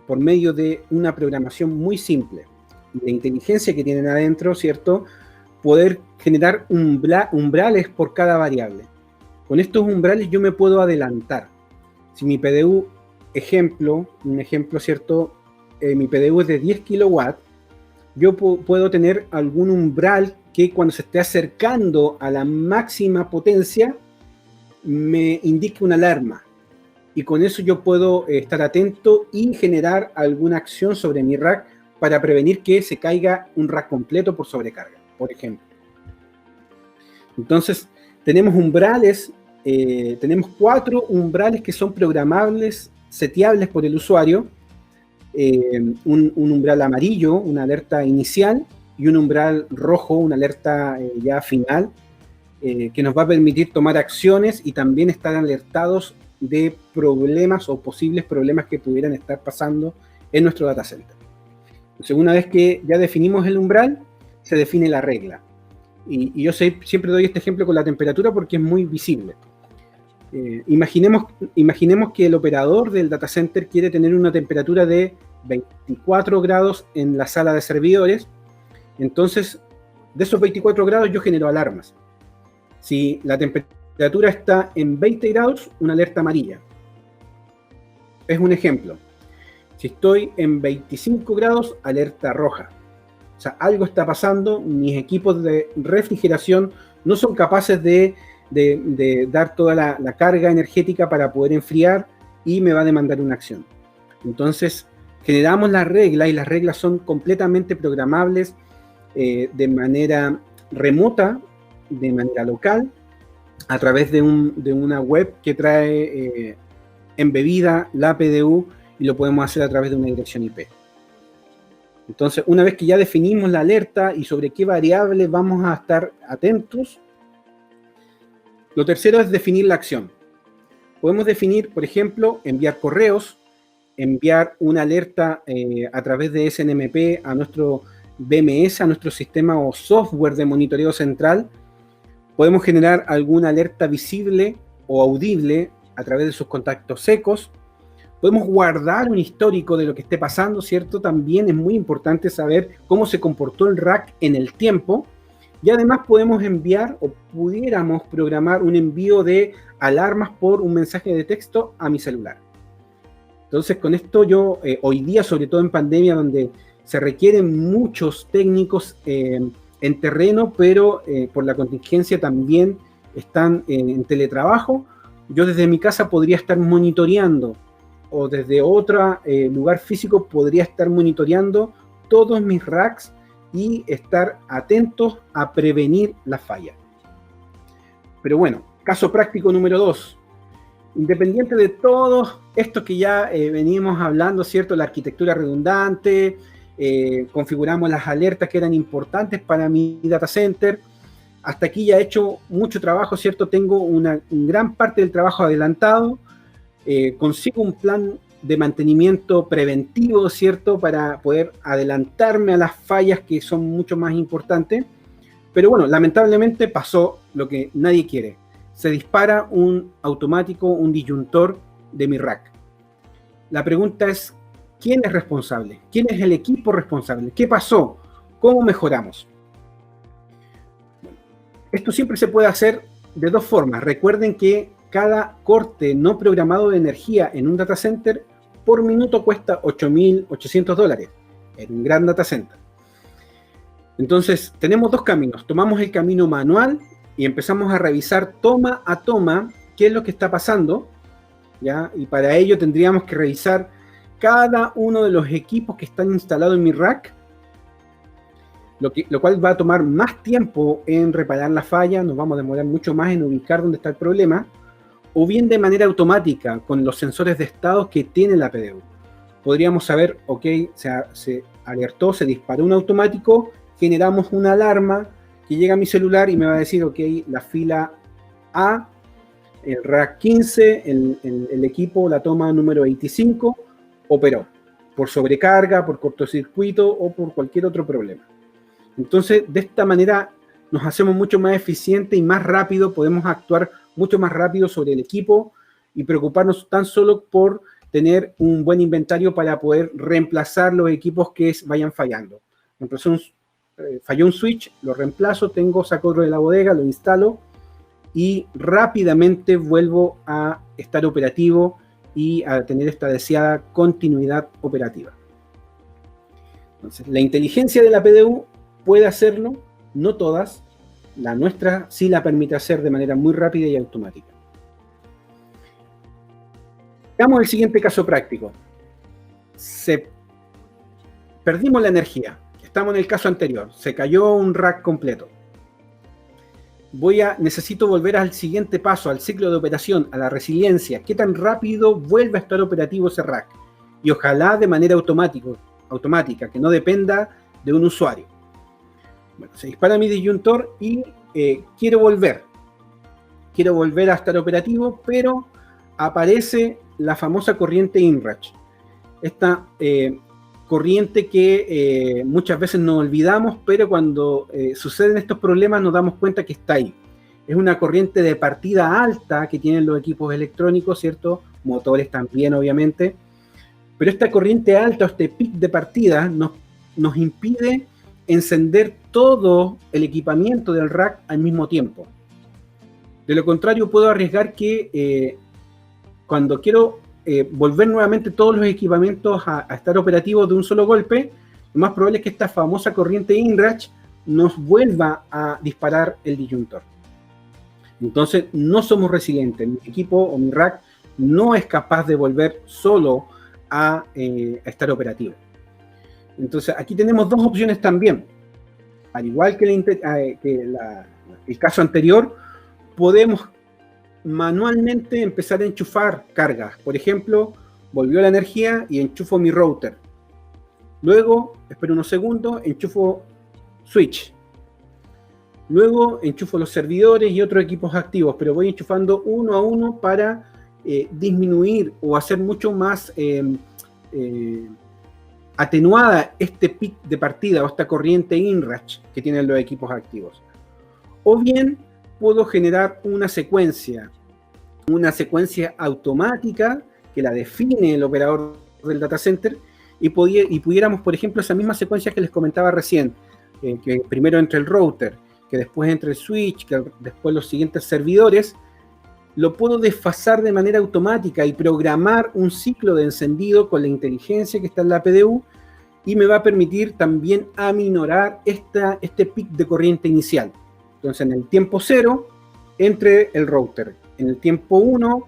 por medio de una programación muy simple, de inteligencia que tienen adentro, ¿cierto?, poder generar umbrales por cada variable. Con estos umbrales yo me puedo adelantar. Si mi PDU, un ejemplo, ¿cierto?, mi PDU es de 10 kilowatts, yo puedo tener algún umbral que cuando se esté acercando a la máxima potencia me indique una alarma. Y con eso yo puedo estar atento y generar alguna acción sobre mi rack para prevenir que se caiga un rack completo por sobrecarga, por ejemplo. Entonces, tenemos umbrales, tenemos 4 umbrales que son programables, seteables por el usuario. Un umbral amarillo, una alerta inicial, y un umbral rojo, una alerta ya final, que nos va a permitir tomar acciones y también estar alertados de problemas o posibles problemas que pudieran estar pasando en nuestro data center. Entonces, una vez que ya definimos el umbral, se define la regla. Y yo siempre doy este ejemplo con la temperatura porque es muy visible. Imaginemos que el operador del data center quiere tener una temperatura de 24 grados en la sala de servidores. Entonces, de esos 24 grados yo genero alarmas. Si la temperatura está en 20 grados, una alerta amarilla. Es un ejemplo. Si estoy en 25 grados, alerta roja. O sea, algo está pasando, mis equipos de refrigeración no son capaces de dar toda la carga energética para poder enfriar y me va a demandar una acción. Entonces, generamos las reglas y las reglas son completamente programables de manera remota, de manera local, a través de una web que trae embebida la PDU y lo podemos hacer a través de una dirección IP. Entonces, una vez que ya definimos la alerta y sobre qué variable vamos a estar atentos, lo tercero es definir la acción. Podemos definir, por ejemplo, enviar correos, enviar una alerta a través de SNMP a nuestro BMS, a nuestro sistema o software de monitoreo central. Podemos generar alguna alerta visible o audible a través de sus contactos secos. Podemos guardar un histórico de lo que esté pasando, ¿cierto? También es muy importante saber cómo se comportó el rack en el tiempo. Y además podemos enviar o pudiéramos programar un envío de alarmas por un mensaje de texto a mi celular. Entonces, con esto yo, hoy día, sobre todo en pandemia, donde se requieren muchos técnicos en terreno, pero por la contingencia también están en teletrabajo, yo desde mi casa podría estar monitoreando o desde otro lugar físico podría estar monitoreando todos mis racks y estar atentos a prevenir la falla. Pero bueno, caso práctico número 2. Independiente de todo esto que ya venimos hablando, ¿cierto? La arquitectura redundante, configuramos las alertas que eran importantes para mi data center. Hasta aquí ya he hecho mucho trabajo, ¿cierto? Tengo una gran parte del trabajo adelantado. Consigo un plan de mantenimiento preventivo, ¿cierto? Para poder adelantarme a las fallas que son mucho más importantes. Pero bueno, lamentablemente pasó lo que nadie quiere. Se dispara un automático, un disyuntor de mi rack. La pregunta es, ¿quién es responsable? ¿Quién es el equipo responsable? ¿Qué pasó? ¿Cómo mejoramos? Esto siempre se puede hacer de dos formas. Recuerden que cada corte no programado de energía en un data center por minuto cuesta $8.800 en un gran data center. Entonces, tenemos dos caminos. Tomamos el camino manual y empezamos a revisar toma a toma qué es lo que está pasando, ¿ya? Y para ello tendríamos que revisar cada uno de los equipos que están instalados en mi rack, lo cual va a tomar más tiempo en reparar la falla, nos vamos a demorar mucho más en ubicar dónde está el problema, o bien de manera automática con los sensores de estado que tiene la PDU. Podríamos saber, ok, se alertó, se disparó un automático, generamos una alarma que llega a mi celular y me va a decir, ok, la fila A, el rack 15, el equipo, la toma número 25, operó por sobrecarga, por cortocircuito o por cualquier otro problema. Entonces, de esta manera nos hacemos mucho más eficientes y más rápido, podemos actuar mucho más rápido sobre el equipo y preocuparnos tan solo por tener un buen inventario para poder reemplazar los equipos que vayan fallando. Falló un switch, lo reemplazo, saco otro de la bodega, lo instalo y rápidamente vuelvo a estar operativo y a tener esta deseada continuidad operativa. Entonces, la inteligencia de la PDU puede hacerlo, no todas. La nuestra sí la permite hacer de manera muy rápida y automática. Veamos el siguiente caso práctico. Perdimos la energía. Estamos en el caso anterior. Se cayó un rack completo. Necesito volver al siguiente paso, al ciclo de operación, a la resiliencia. ¿Qué tan rápido vuelve a estar operativo ese rack? Y ojalá de manera automática, que no dependa de un usuario. Bueno, se dispara mi disyuntor y quiero volver a estar operativo, pero aparece la famosa corriente INRACH. Esta corriente que muchas veces nos olvidamos, pero cuando suceden estos problemas nos damos cuenta que está ahí. Es una corriente de partida alta que tienen los equipos electrónicos, ¿cierto? Motores también, obviamente. Pero esta corriente alta, este pic de partida, nos impide encender todo el equipamiento del rack al mismo tiempo. De lo contrario, puedo arriesgar que cuando quiero volver nuevamente todos los equipamientos a estar operativos de un solo golpe, lo más probable es que esta famosa corriente INRACH nos vuelva a disparar el disyuntor. Entonces, no somos resilientes. Mi equipo o mi rack no es capaz de volver solo a estar operativo. Entonces, aquí tenemos dos opciones también. Al igual que el caso anterior, podemos manualmente empezar a enchufar cargas. Por ejemplo, volvió la energía y enchufo mi router. Luego, espero unos segundos, enchufo switch. Luego enchufo los servidores y otros equipos activos, pero voy enchufando uno a uno para disminuir o hacer mucho más atenuada este pic de partida o esta corriente INRACH que tienen los equipos activos. O bien puedo generar una secuencia automática que la define el operador del data center y pudiéramos, por ejemplo, esa misma secuencia que les comentaba recién, que primero entre el router, que después entre el switch, que después los siguientes servidores, lo puedo desfasar de manera automática y programar un ciclo de encendido con la inteligencia que está en la PDU y me va a permitir también aminorar este pic de corriente inicial. Entonces, en el tiempo 0, entre el router. En el tiempo 1,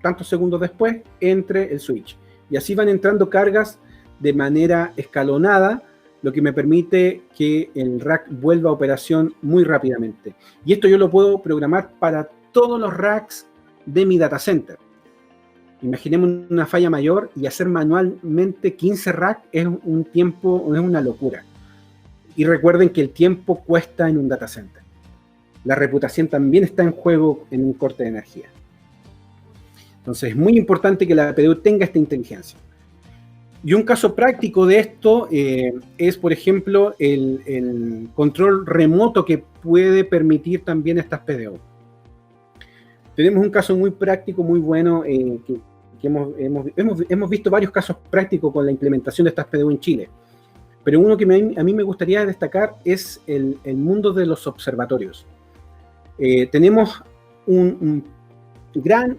tantos segundos después, entre el switch. Y así van entrando cargas de manera escalonada, lo que me permite que el rack vuelva a operación muy rápidamente. Y esto yo lo puedo programar para todos los racks de mi data center. Imaginemos una falla mayor y hacer manualmente 15 racks es una locura. Y recuerden que el tiempo cuesta en un data center. La reputación también está en juego en un corte de energía. Entonces es muy importante que la PDU tenga esta inteligencia. Y un caso práctico de esto es, por ejemplo, el control remoto que puede permitir también estas PDU. Tenemos un caso muy práctico, muy bueno, que hemos visto varios casos prácticos con la implementación de estas PDU en Chile. Pero uno que a mí me gustaría destacar es el mundo de los observatorios. Tenemos un gran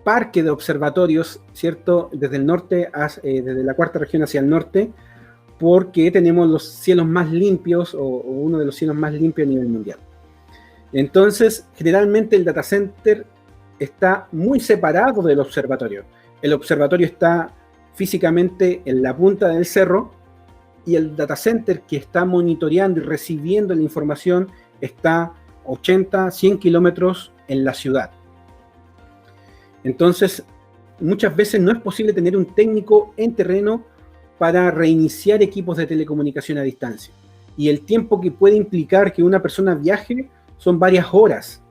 parque de observatorios, ¿cierto? Desde el norte, desde la cuarta región hacia el norte, porque tenemos los cielos más limpios o uno de los cielos más limpios a nivel mundial. Entonces, generalmente el data center está muy separado del observatorio. El observatorio está físicamente en la punta del cerro y el data center que está monitoreando y recibiendo la información está 80, 100 kilómetros en la ciudad. Entonces, muchas veces no es posible tener un técnico en terreno para reiniciar equipos de telecomunicación a distancia. y el tiempo que puede implicar que una persona viaje son varias horas,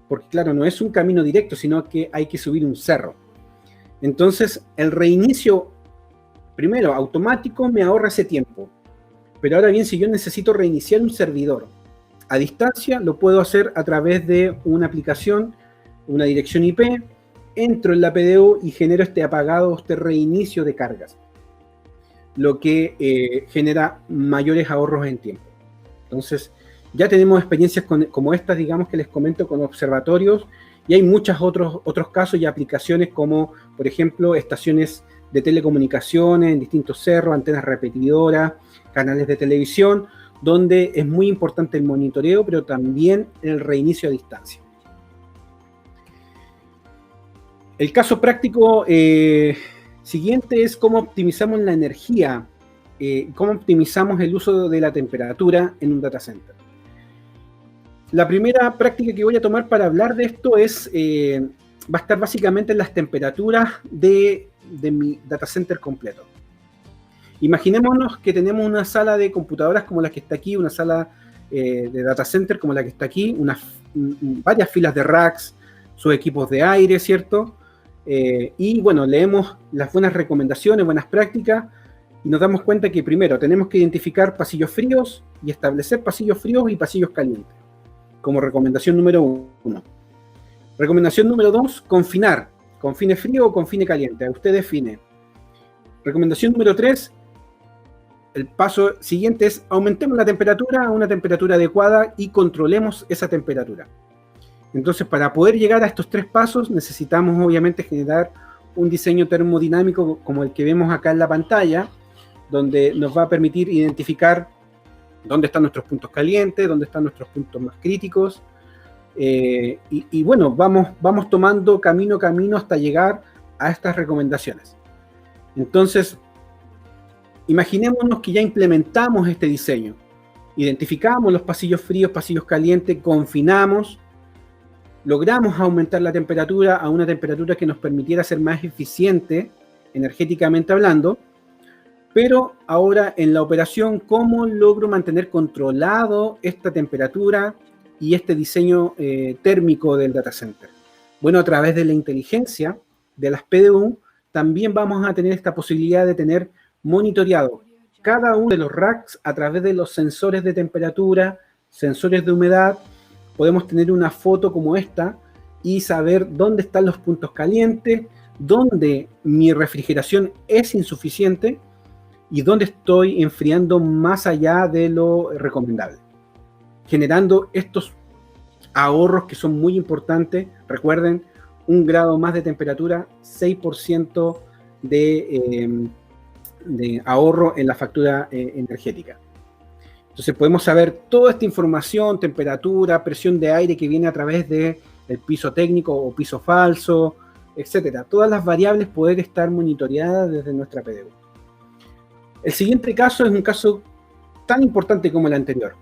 porque claro, no es un camino directo, sino que hay que subir un cerro. Entonces, el reinicio, primero, automático, me ahorra ese tiempo. Pero ahora bien, si yo necesito reiniciar un servidor a distancia, lo puedo hacer a través de una aplicación, una dirección IP, entro en la PDU y genero este apagado, este reinicio de cargas, lo que genera mayores ahorros en tiempo. Entonces, ya tenemos experiencias como estas, digamos, que les comento con observatorios, y hay muchos otros casos y aplicaciones como, por ejemplo, estaciones de telecomunicaciones en distintos cerros, antenas repetidoras, canales de televisión, donde es muy importante el monitoreo, pero también el reinicio a distancia. El caso práctico siguiente es cómo optimizamos la energía, cómo optimizamos el uso de la temperatura en un data center. La primera práctica que voy a tomar para hablar de esto va a estar básicamente en las temperaturas de mi data center completo. Imaginémonos que tenemos una sala de computadoras como la que está aquí, una sala de data center como la que está aquí, varias filas de racks, sus equipos de aire, ¿cierto? Y bueno, leemos las buenas recomendaciones, buenas prácticas, y nos damos cuenta que primero tenemos que identificar pasillos fríos y establecer pasillos fríos y pasillos calientes, como recomendación número 1. Recomendación número 2, confinar. Confine frío o confine caliente, usted define. Recomendación número 3, el paso siguiente es aumentemos la temperatura a una temperatura adecuada y controlemos esa temperatura. Entonces, para poder llegar a estos 3 pasos, necesitamos obviamente generar un diseño termodinámico como el que vemos acá en la pantalla, donde nos va a permitir identificar dónde están nuestros puntos calientes, dónde están nuestros puntos más críticos. Y bueno, vamos tomando camino a camino hasta llegar a estas recomendaciones. Entonces, imaginémonos que ya implementamos este diseño. Identificamos los pasillos fríos, pasillos calientes, confinamos, logramos aumentar la temperatura a una temperatura que nos permitiera ser más eficiente, energéticamente hablando, pero ahora en la operación, ¿cómo logro mantener controlado esta temperatura y este diseño térmico del data center? Bueno, a través de la inteligencia de las PDU, también vamos a tener esta posibilidad de tener monitoreado cada uno de los racks a través de los sensores de temperatura, sensores de humedad. Podemos tener una foto como esta y saber dónde están los puntos calientes, dónde mi refrigeración es insuficiente y dónde estoy enfriando más allá de lo recomendable, generando estos ahorros que son muy importantes. Recuerden, 1 grado más de temperatura, 6% de ahorro en la factura energética. Entonces podemos saber toda esta información, temperatura, presión de aire que viene a través del piso técnico o piso falso, etcétera. Todas las variables poder estar monitoreadas desde nuestra PDU. El siguiente caso es un caso tan importante como el anterior.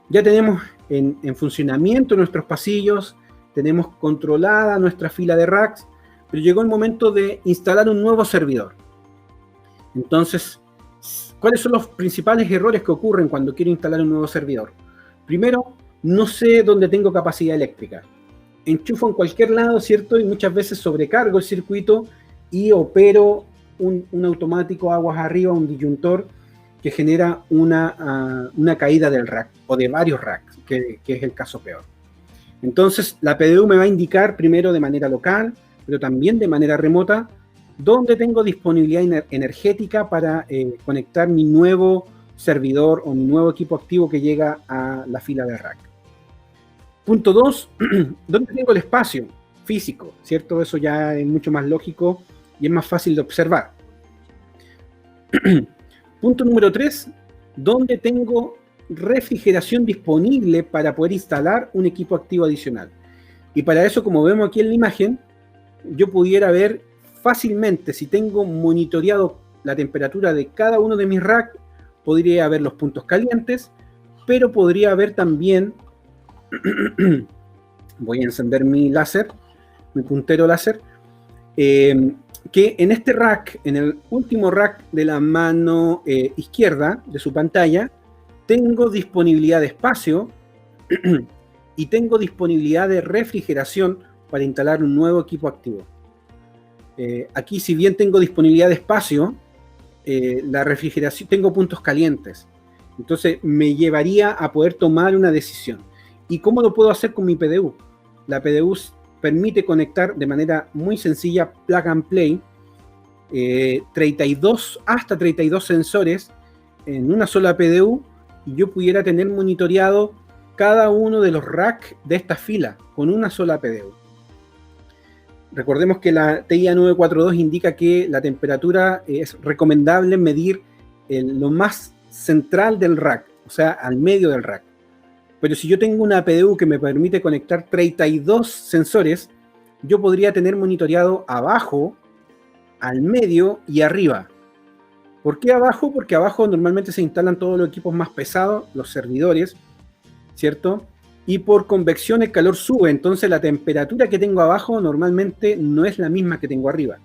Ya tenemos en funcionamiento nuestros pasillos, tenemos controlada nuestra fila de racks, pero llegó el momento de instalar un nuevo servidor. Entonces, ¿cuáles son los principales errores que ocurren cuando quiero instalar un nuevo servidor? Primero, no sé dónde tengo capacidad eléctrica. Enchufo en cualquier lado, ¿cierto? Y muchas veces sobrecargo el circuito y opero un automático aguas arriba, un disyuntor, que genera una caída del rack o de varios racks, que es el caso peor. Entonces, la PDU me va a indicar primero de manera local, pero también de manera remota, dónde tengo disponibilidad energética para conectar mi nuevo servidor o mi nuevo equipo activo que llega a la fila de rack. Punto 2, ¿dónde tengo el espacio físico? ¿Cierto? Eso ya es mucho más lógico y es más fácil de observar. Punto número 3, ¿dónde tengo refrigeración disponible para poder instalar un equipo activo adicional? Y para eso, como vemos aquí en la imagen, yo pudiera ver fácilmente, si tengo monitoreado la temperatura de cada uno de mis racks, podría ver los puntos calientes, pero podría ver también, voy a encender mi láser, mi puntero láser, que en este rack, en el último rack de la mano izquierda de su pantalla, tengo disponibilidad de espacio y tengo disponibilidad de refrigeración para instalar un nuevo equipo activo. Aquí, si bien tengo disponibilidad de espacio, la refrigeración, tengo puntos calientes. Entonces, me llevaría a poder tomar una decisión. ¿Y cómo lo puedo hacer con mi PDU? La PDU permite conectar de manera muy sencilla, plug and play, 32 sensores en una sola PDU, y yo pudiera tener monitoreado cada uno de los racks de esta fila con una sola PDU. Recordemos que la TIA 942 indica que la temperatura es recomendable medir lo más central del rack, o sea, al medio del rack. Pero si yo tengo una PDU que me permite conectar 32 sensores, yo podría tener monitoreado abajo, al medio y arriba. ¿Por qué abajo? Porque abajo normalmente se instalan todos los equipos más pesados, los servidores, ¿cierto? Y por convección el calor sube, entonces la temperatura que tengo abajo normalmente no es la misma que tengo arriba.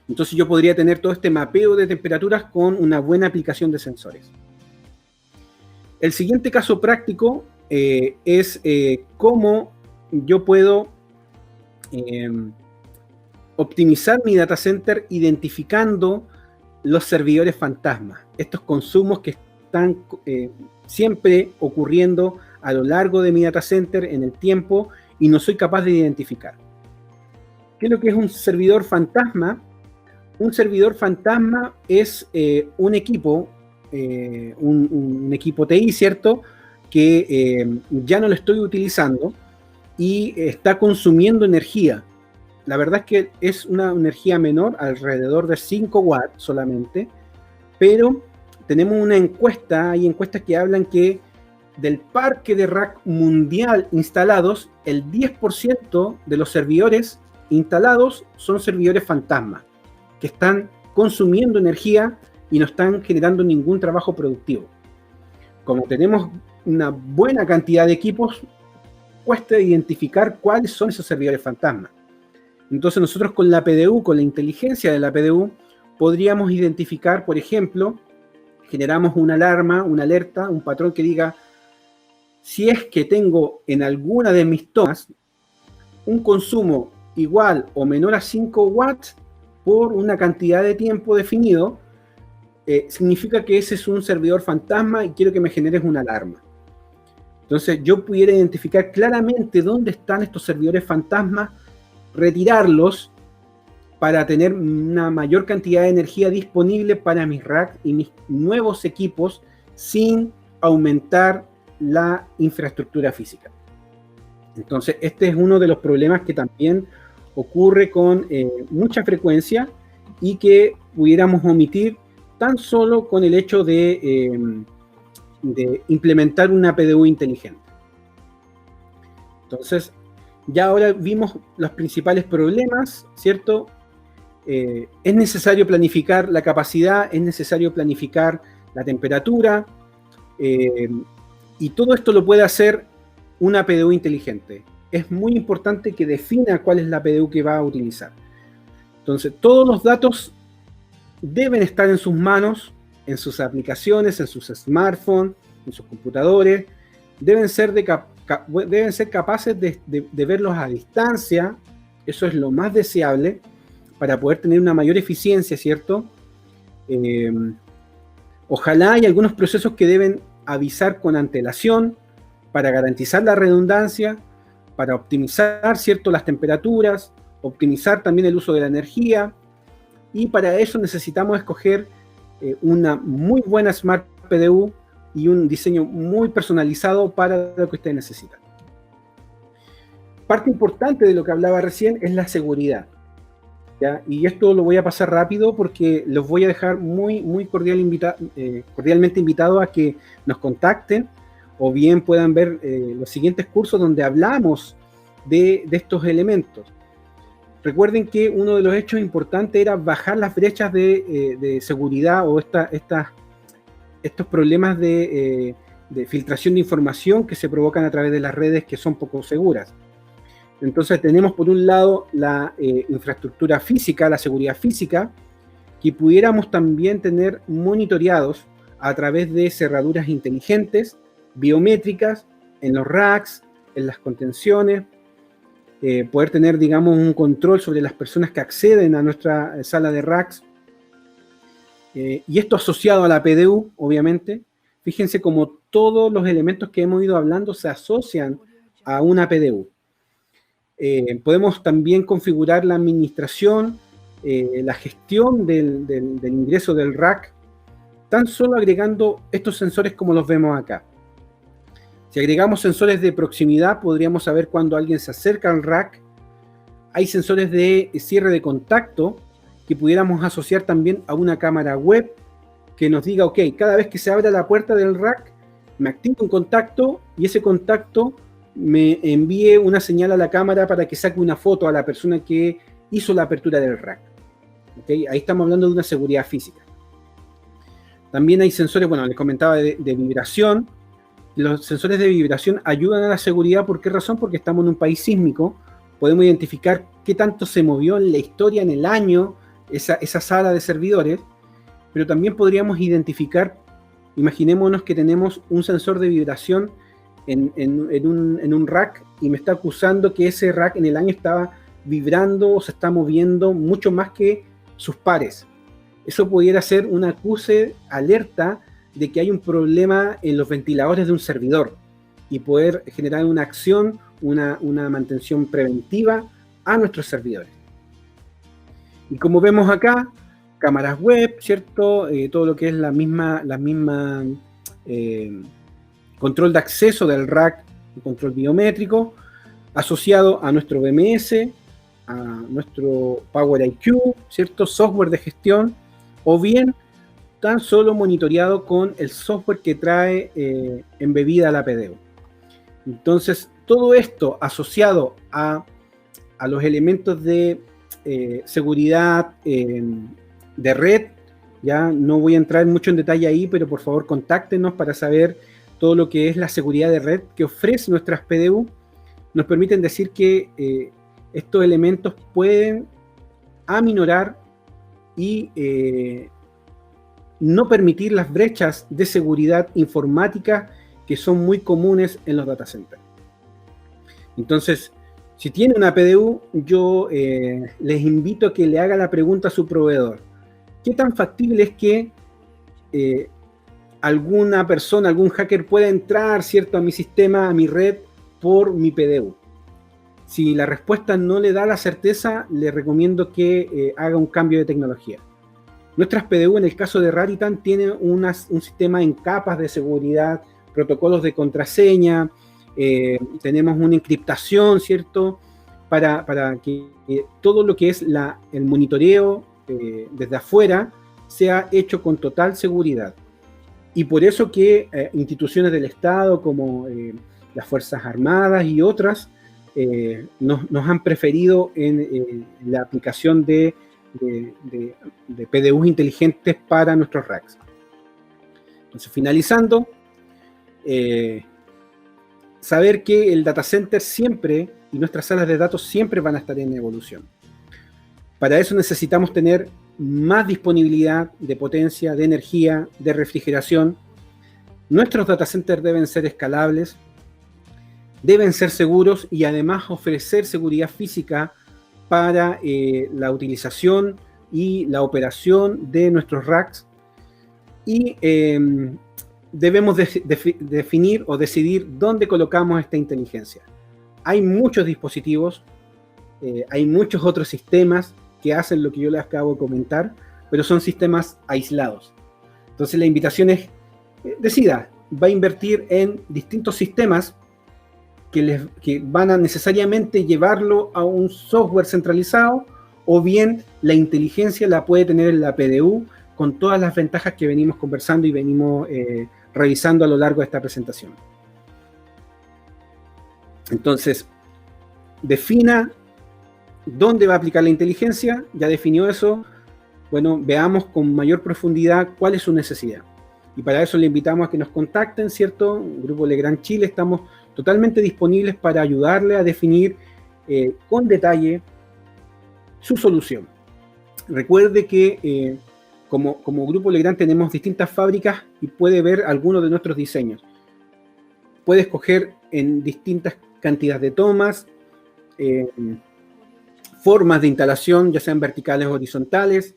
Entonces yo podría tener todo este mapeo de temperaturas con una buena aplicación de sensores. El siguiente caso práctico es cómo yo puedo optimizar mi data center identificando los servidores fantasma, estos consumos que están siempre ocurriendo a lo largo de mi data center en el tiempo y no soy capaz de identificar. ¿Qué es lo que es un servidor fantasma? Un servidor fantasma es un equipo, un equipo TI, ¿cierto? Que ya no lo estoy utilizando y está consumiendo energía. La verdad es que es una energía menor, alrededor de 5 watts solamente, pero tenemos una encuesta, hay encuestas que hablan que del parque de rack mundial instalados, el 10% de los servidores instalados son servidores fantasma, que están consumiendo energía y no están generando ningún trabajo productivo. Como tenemos una buena cantidad de equipos, cuesta identificar cuáles son esos servidores fantasma. Entonces nosotros con la PDU, con la inteligencia de la PDU, podríamos identificar, por ejemplo, generamos una alarma, una alerta, un patrón que diga, si es que tengo en alguna de mis tomas un consumo igual o menor a 5 watts por una cantidad de tiempo definido, significa que ese es un servidor fantasma y quiero que me generes una alarma. Entonces yo pudiera identificar claramente dónde están estos servidores fantasmas, retirarlos para tener una mayor cantidad de energía disponible para mis racks y mis nuevos equipos sin aumentar la infraestructura física. Entonces, este es uno de los problemas que también ocurre con mucha frecuencia y que pudiéramos omitir tan solo con el hecho de implementar una PDU inteligente. Entonces, ya ahora vimos los principales problemas, ¿cierto? Es necesario planificar la capacidad, es necesario planificar la temperatura, y todo esto lo puede hacer una PDU inteligente. Es muy importante que defina cuál es la PDU que va a utilizar. Entonces, todos los datos deben estar en sus manos, en sus aplicaciones, en sus smartphones, en sus computadores. Deben ser capaces de verlos a distancia. Eso es lo más deseable para poder tener una mayor eficiencia, ¿cierto? Ojalá hay algunos procesos que deben avisar con antelación para garantizar la redundancia, para optimizar, ¿cierto?, las temperaturas, optimizar también el uso de la energía, y para eso necesitamos escoger una muy buena Smart PDU y un diseño muy personalizado para lo que ustedes necesitan. Parte importante de lo que hablaba recién es la seguridad, ¿ya? Y esto lo voy a pasar rápido porque los voy a dejar muy cordialmente invitados a que nos contacten o bien puedan ver los siguientes cursos donde hablamos de estos elementos. Recuerden que uno de los hechos importantes era bajar las brechas de seguridad o estos problemas de filtración de información que se provocan a través de las redes que son poco seguras. Entonces tenemos por un lado la infraestructura física, la seguridad física, que pudiéramos también tener monitoreados a través de cerraduras inteligentes, biométricas, en los racks, en las contenciones, poder tener, digamos, un control sobre las personas que acceden a nuestra sala de racks, y esto asociado a la PDU, obviamente. Fíjense cómo todos los elementos que hemos ido hablando se asocian a una PDU. Podemos también configurar la administración, la gestión del ingreso del rack, tan solo agregando estos sensores como los vemos acá. Si agregamos sensores de proximidad, podríamos saber cuando alguien se acerca al rack. Hay sensores de cierre de contacto que pudiéramos asociar también a una cámara web que nos diga, ok, cada vez que se abra la puerta del rack, me activo un contacto y ese contacto me envíe una señal a la cámara para que saque una foto a la persona que hizo la apertura del rack. ¿Okay? Ahí estamos hablando de una seguridad física. También hay sensores, bueno, les comentaba de vibración. Los sensores de vibración ayudan a la seguridad. ¿Por qué razón? Porque estamos en un país sísmico. Podemos identificar qué tanto se movió en la historia, en el año, esa sala de servidores. Pero también podríamos identificar, imaginémonos que tenemos un sensor de vibración en un rack y me está acusando que ese rack en el año estaba vibrando o se está moviendo mucho más que sus pares. Eso pudiera ser un acuse, alerta de que hay un problema en los ventiladores de un servidor y poder generar una acción, una mantención preventiva a nuestros servidores. Y como vemos acá, cámaras web, ¿cierto? Todo lo que es la misma control de acceso del rack, control biométrico, asociado a nuestro BMS, a nuestro Power IQ, ¿cierto? Software de gestión, o bien tan solo monitoreado con el software que trae embebida la PDU. Entonces, todo esto asociado a los elementos de seguridad de red, ya no voy a entrar mucho en detalle ahí, pero por favor contáctenos para saber todo lo que es la seguridad de red que ofrece nuestras PDU. Nos permiten decir que estos elementos pueden aminorar y no permitir las brechas de seguridad informática que son muy comunes en los data centers. Entonces, si tiene una PDU, yo les invito a que le haga la pregunta a su proveedor. ¿Qué tan factible es que alguna persona, algún hacker pueda entrar, ¿cierto?, a mi sistema, a mi red, por mi PDU? Si la respuesta no le da la certeza, le recomiendo que haga un cambio de tecnología. Nuestras PDU, en el caso de Raritan, tienen un sistema en capas de seguridad, protocolos de contraseña, tenemos una encriptación, ¿cierto?, para que todo lo que es el monitoreo desde afuera sea hecho con total seguridad. Y por eso que instituciones del Estado como las Fuerzas Armadas y otras nos han preferido en la aplicación de PDUs inteligentes para nuestros racks. Entonces, finalizando, saber que el data center siempre y nuestras salas de datos siempre van a estar en evolución. Para eso necesitamos tener más disponibilidad de potencia, de energía, de refrigeración. Nuestros data centers deben ser escalables, deben ser seguros y además ofrecer seguridad física para la utilización y la operación de nuestros racks. Y debemos definir o decidir dónde colocamos esta inteligencia. Hay muchos dispositivos, hay muchos otros sistemas que hacen lo que yo les acabo de comentar, pero son sistemas aislados. Entonces la invitación es, decida, va a invertir en distintos sistemas que van a necesariamente llevarlo a un software centralizado, o bien la inteligencia la puede tener en la PDU con todas las ventajas que venimos conversando y venimos revisando a lo largo de esta presentación. Entonces, defina dónde va a aplicar la inteligencia. Ya definió eso. Bueno, veamos con mayor profundidad cuál es su necesidad. Y para eso le invitamos a que nos contacten, ¿cierto? Grupo Legrand Chile, estamos totalmente disponibles para ayudarle a definir con detalle su solución. Recuerde que como Grupo Legrand tenemos distintas fábricas y puede ver algunos de nuestros diseños. Puede escoger en distintas cantidades de tomas, formas de instalación, ya sean verticales o horizontales,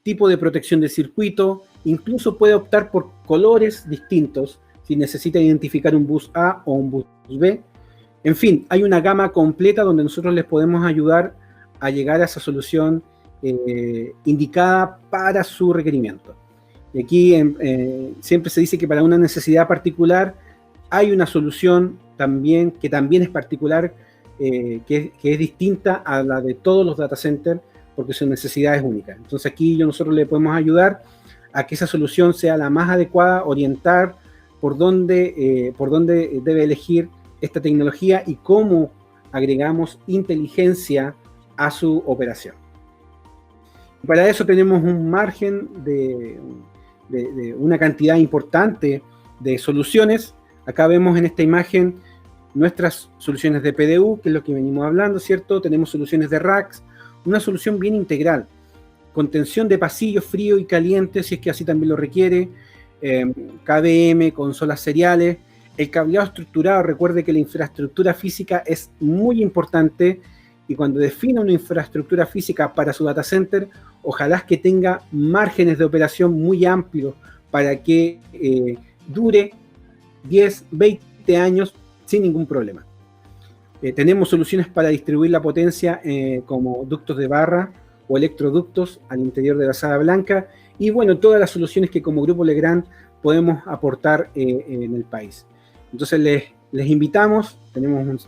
tipo de protección de circuito, incluso puede optar por colores distintos si necesita identificar un bus A o un bus B. En fin, hay una gama completa donde nosotros les podemos ayudar a llegar a esa solución indicada para su requerimiento. Y aquí siempre se dice que para una necesidad particular hay una solución también que también es particular, que es distinta a la de todos los data centers, porque su necesidad es única. Entonces aquí nosotros le podemos ayudar a que esa solución sea la más adecuada, orientar por dónde debe elegir esta tecnología y cómo agregamos inteligencia a su operación. Para eso tenemos un margen de una cantidad importante de soluciones. Acá vemos en esta imagen nuestras soluciones de PDU, que es lo que venimos hablando, ¿cierto? Tenemos soluciones de racks, una solución bien integral, contención de pasillos frío y caliente, si es que así también lo requiere, KVM, consolas seriales, el cableado estructurado. Recuerde que la infraestructura física es muy importante y cuando defina una infraestructura física para su data center, ojalá que tenga márgenes de operación muy amplios para que dure 10, 20 años sin ningún problema. Tenemos soluciones para distribuir la potencia como ductos de barra o electroductos al interior de la sala blanca y bueno, todas las soluciones que como Grupo Legrand podemos aportar en el país. Entonces les invitamos, tenemos un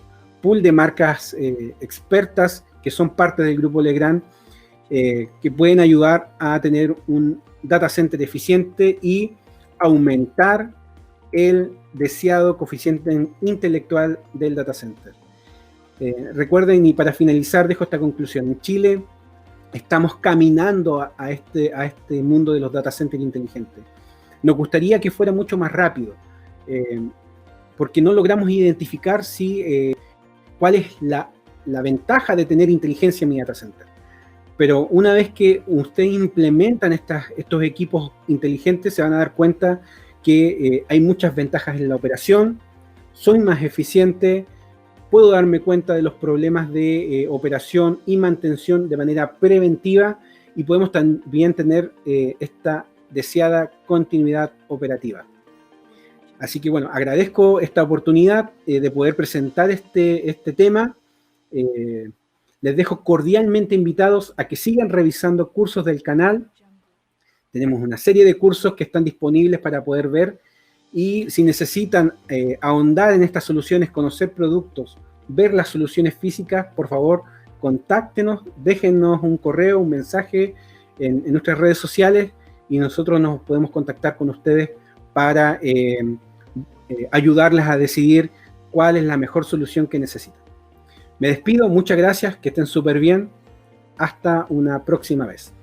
pool de marcas expertas que son parte del Grupo Legrand, que pueden ayudar a tener un data center eficiente y aumentar el deseado coeficiente intelectual del data center. Recuerden, y para finalizar dejo esta conclusión: en Chile estamos caminando a este mundo de los data centers inteligentes. Nos gustaría que fuera mucho más rápido, porque no logramos identificar cuál es la ventaja de tener inteligencia en mi data center. Pero una vez que ustedes implementan estos equipos inteligentes, se van a dar cuenta que hay muchas ventajas en la operación, soy más eficiente, puedo darme cuenta de los problemas de operación y mantención de manera preventiva y podemos también tener esta deseada continuidad operativa. Así que bueno, agradezco esta oportunidad de poder presentar este tema. Les dejo cordialmente invitados a que sigan revisando cursos del canal. Tenemos una serie de cursos que están disponibles para poder ver y si necesitan ahondar en estas soluciones, conocer productos, ver las soluciones físicas, por favor, contáctenos, déjennos un correo, un mensaje en nuestras redes sociales y nosotros nos podemos contactar con ustedes para ayudarles a decidir cuál es la mejor solución que necesitan. Me despido, muchas gracias, que estén súper bien. Hasta una próxima vez.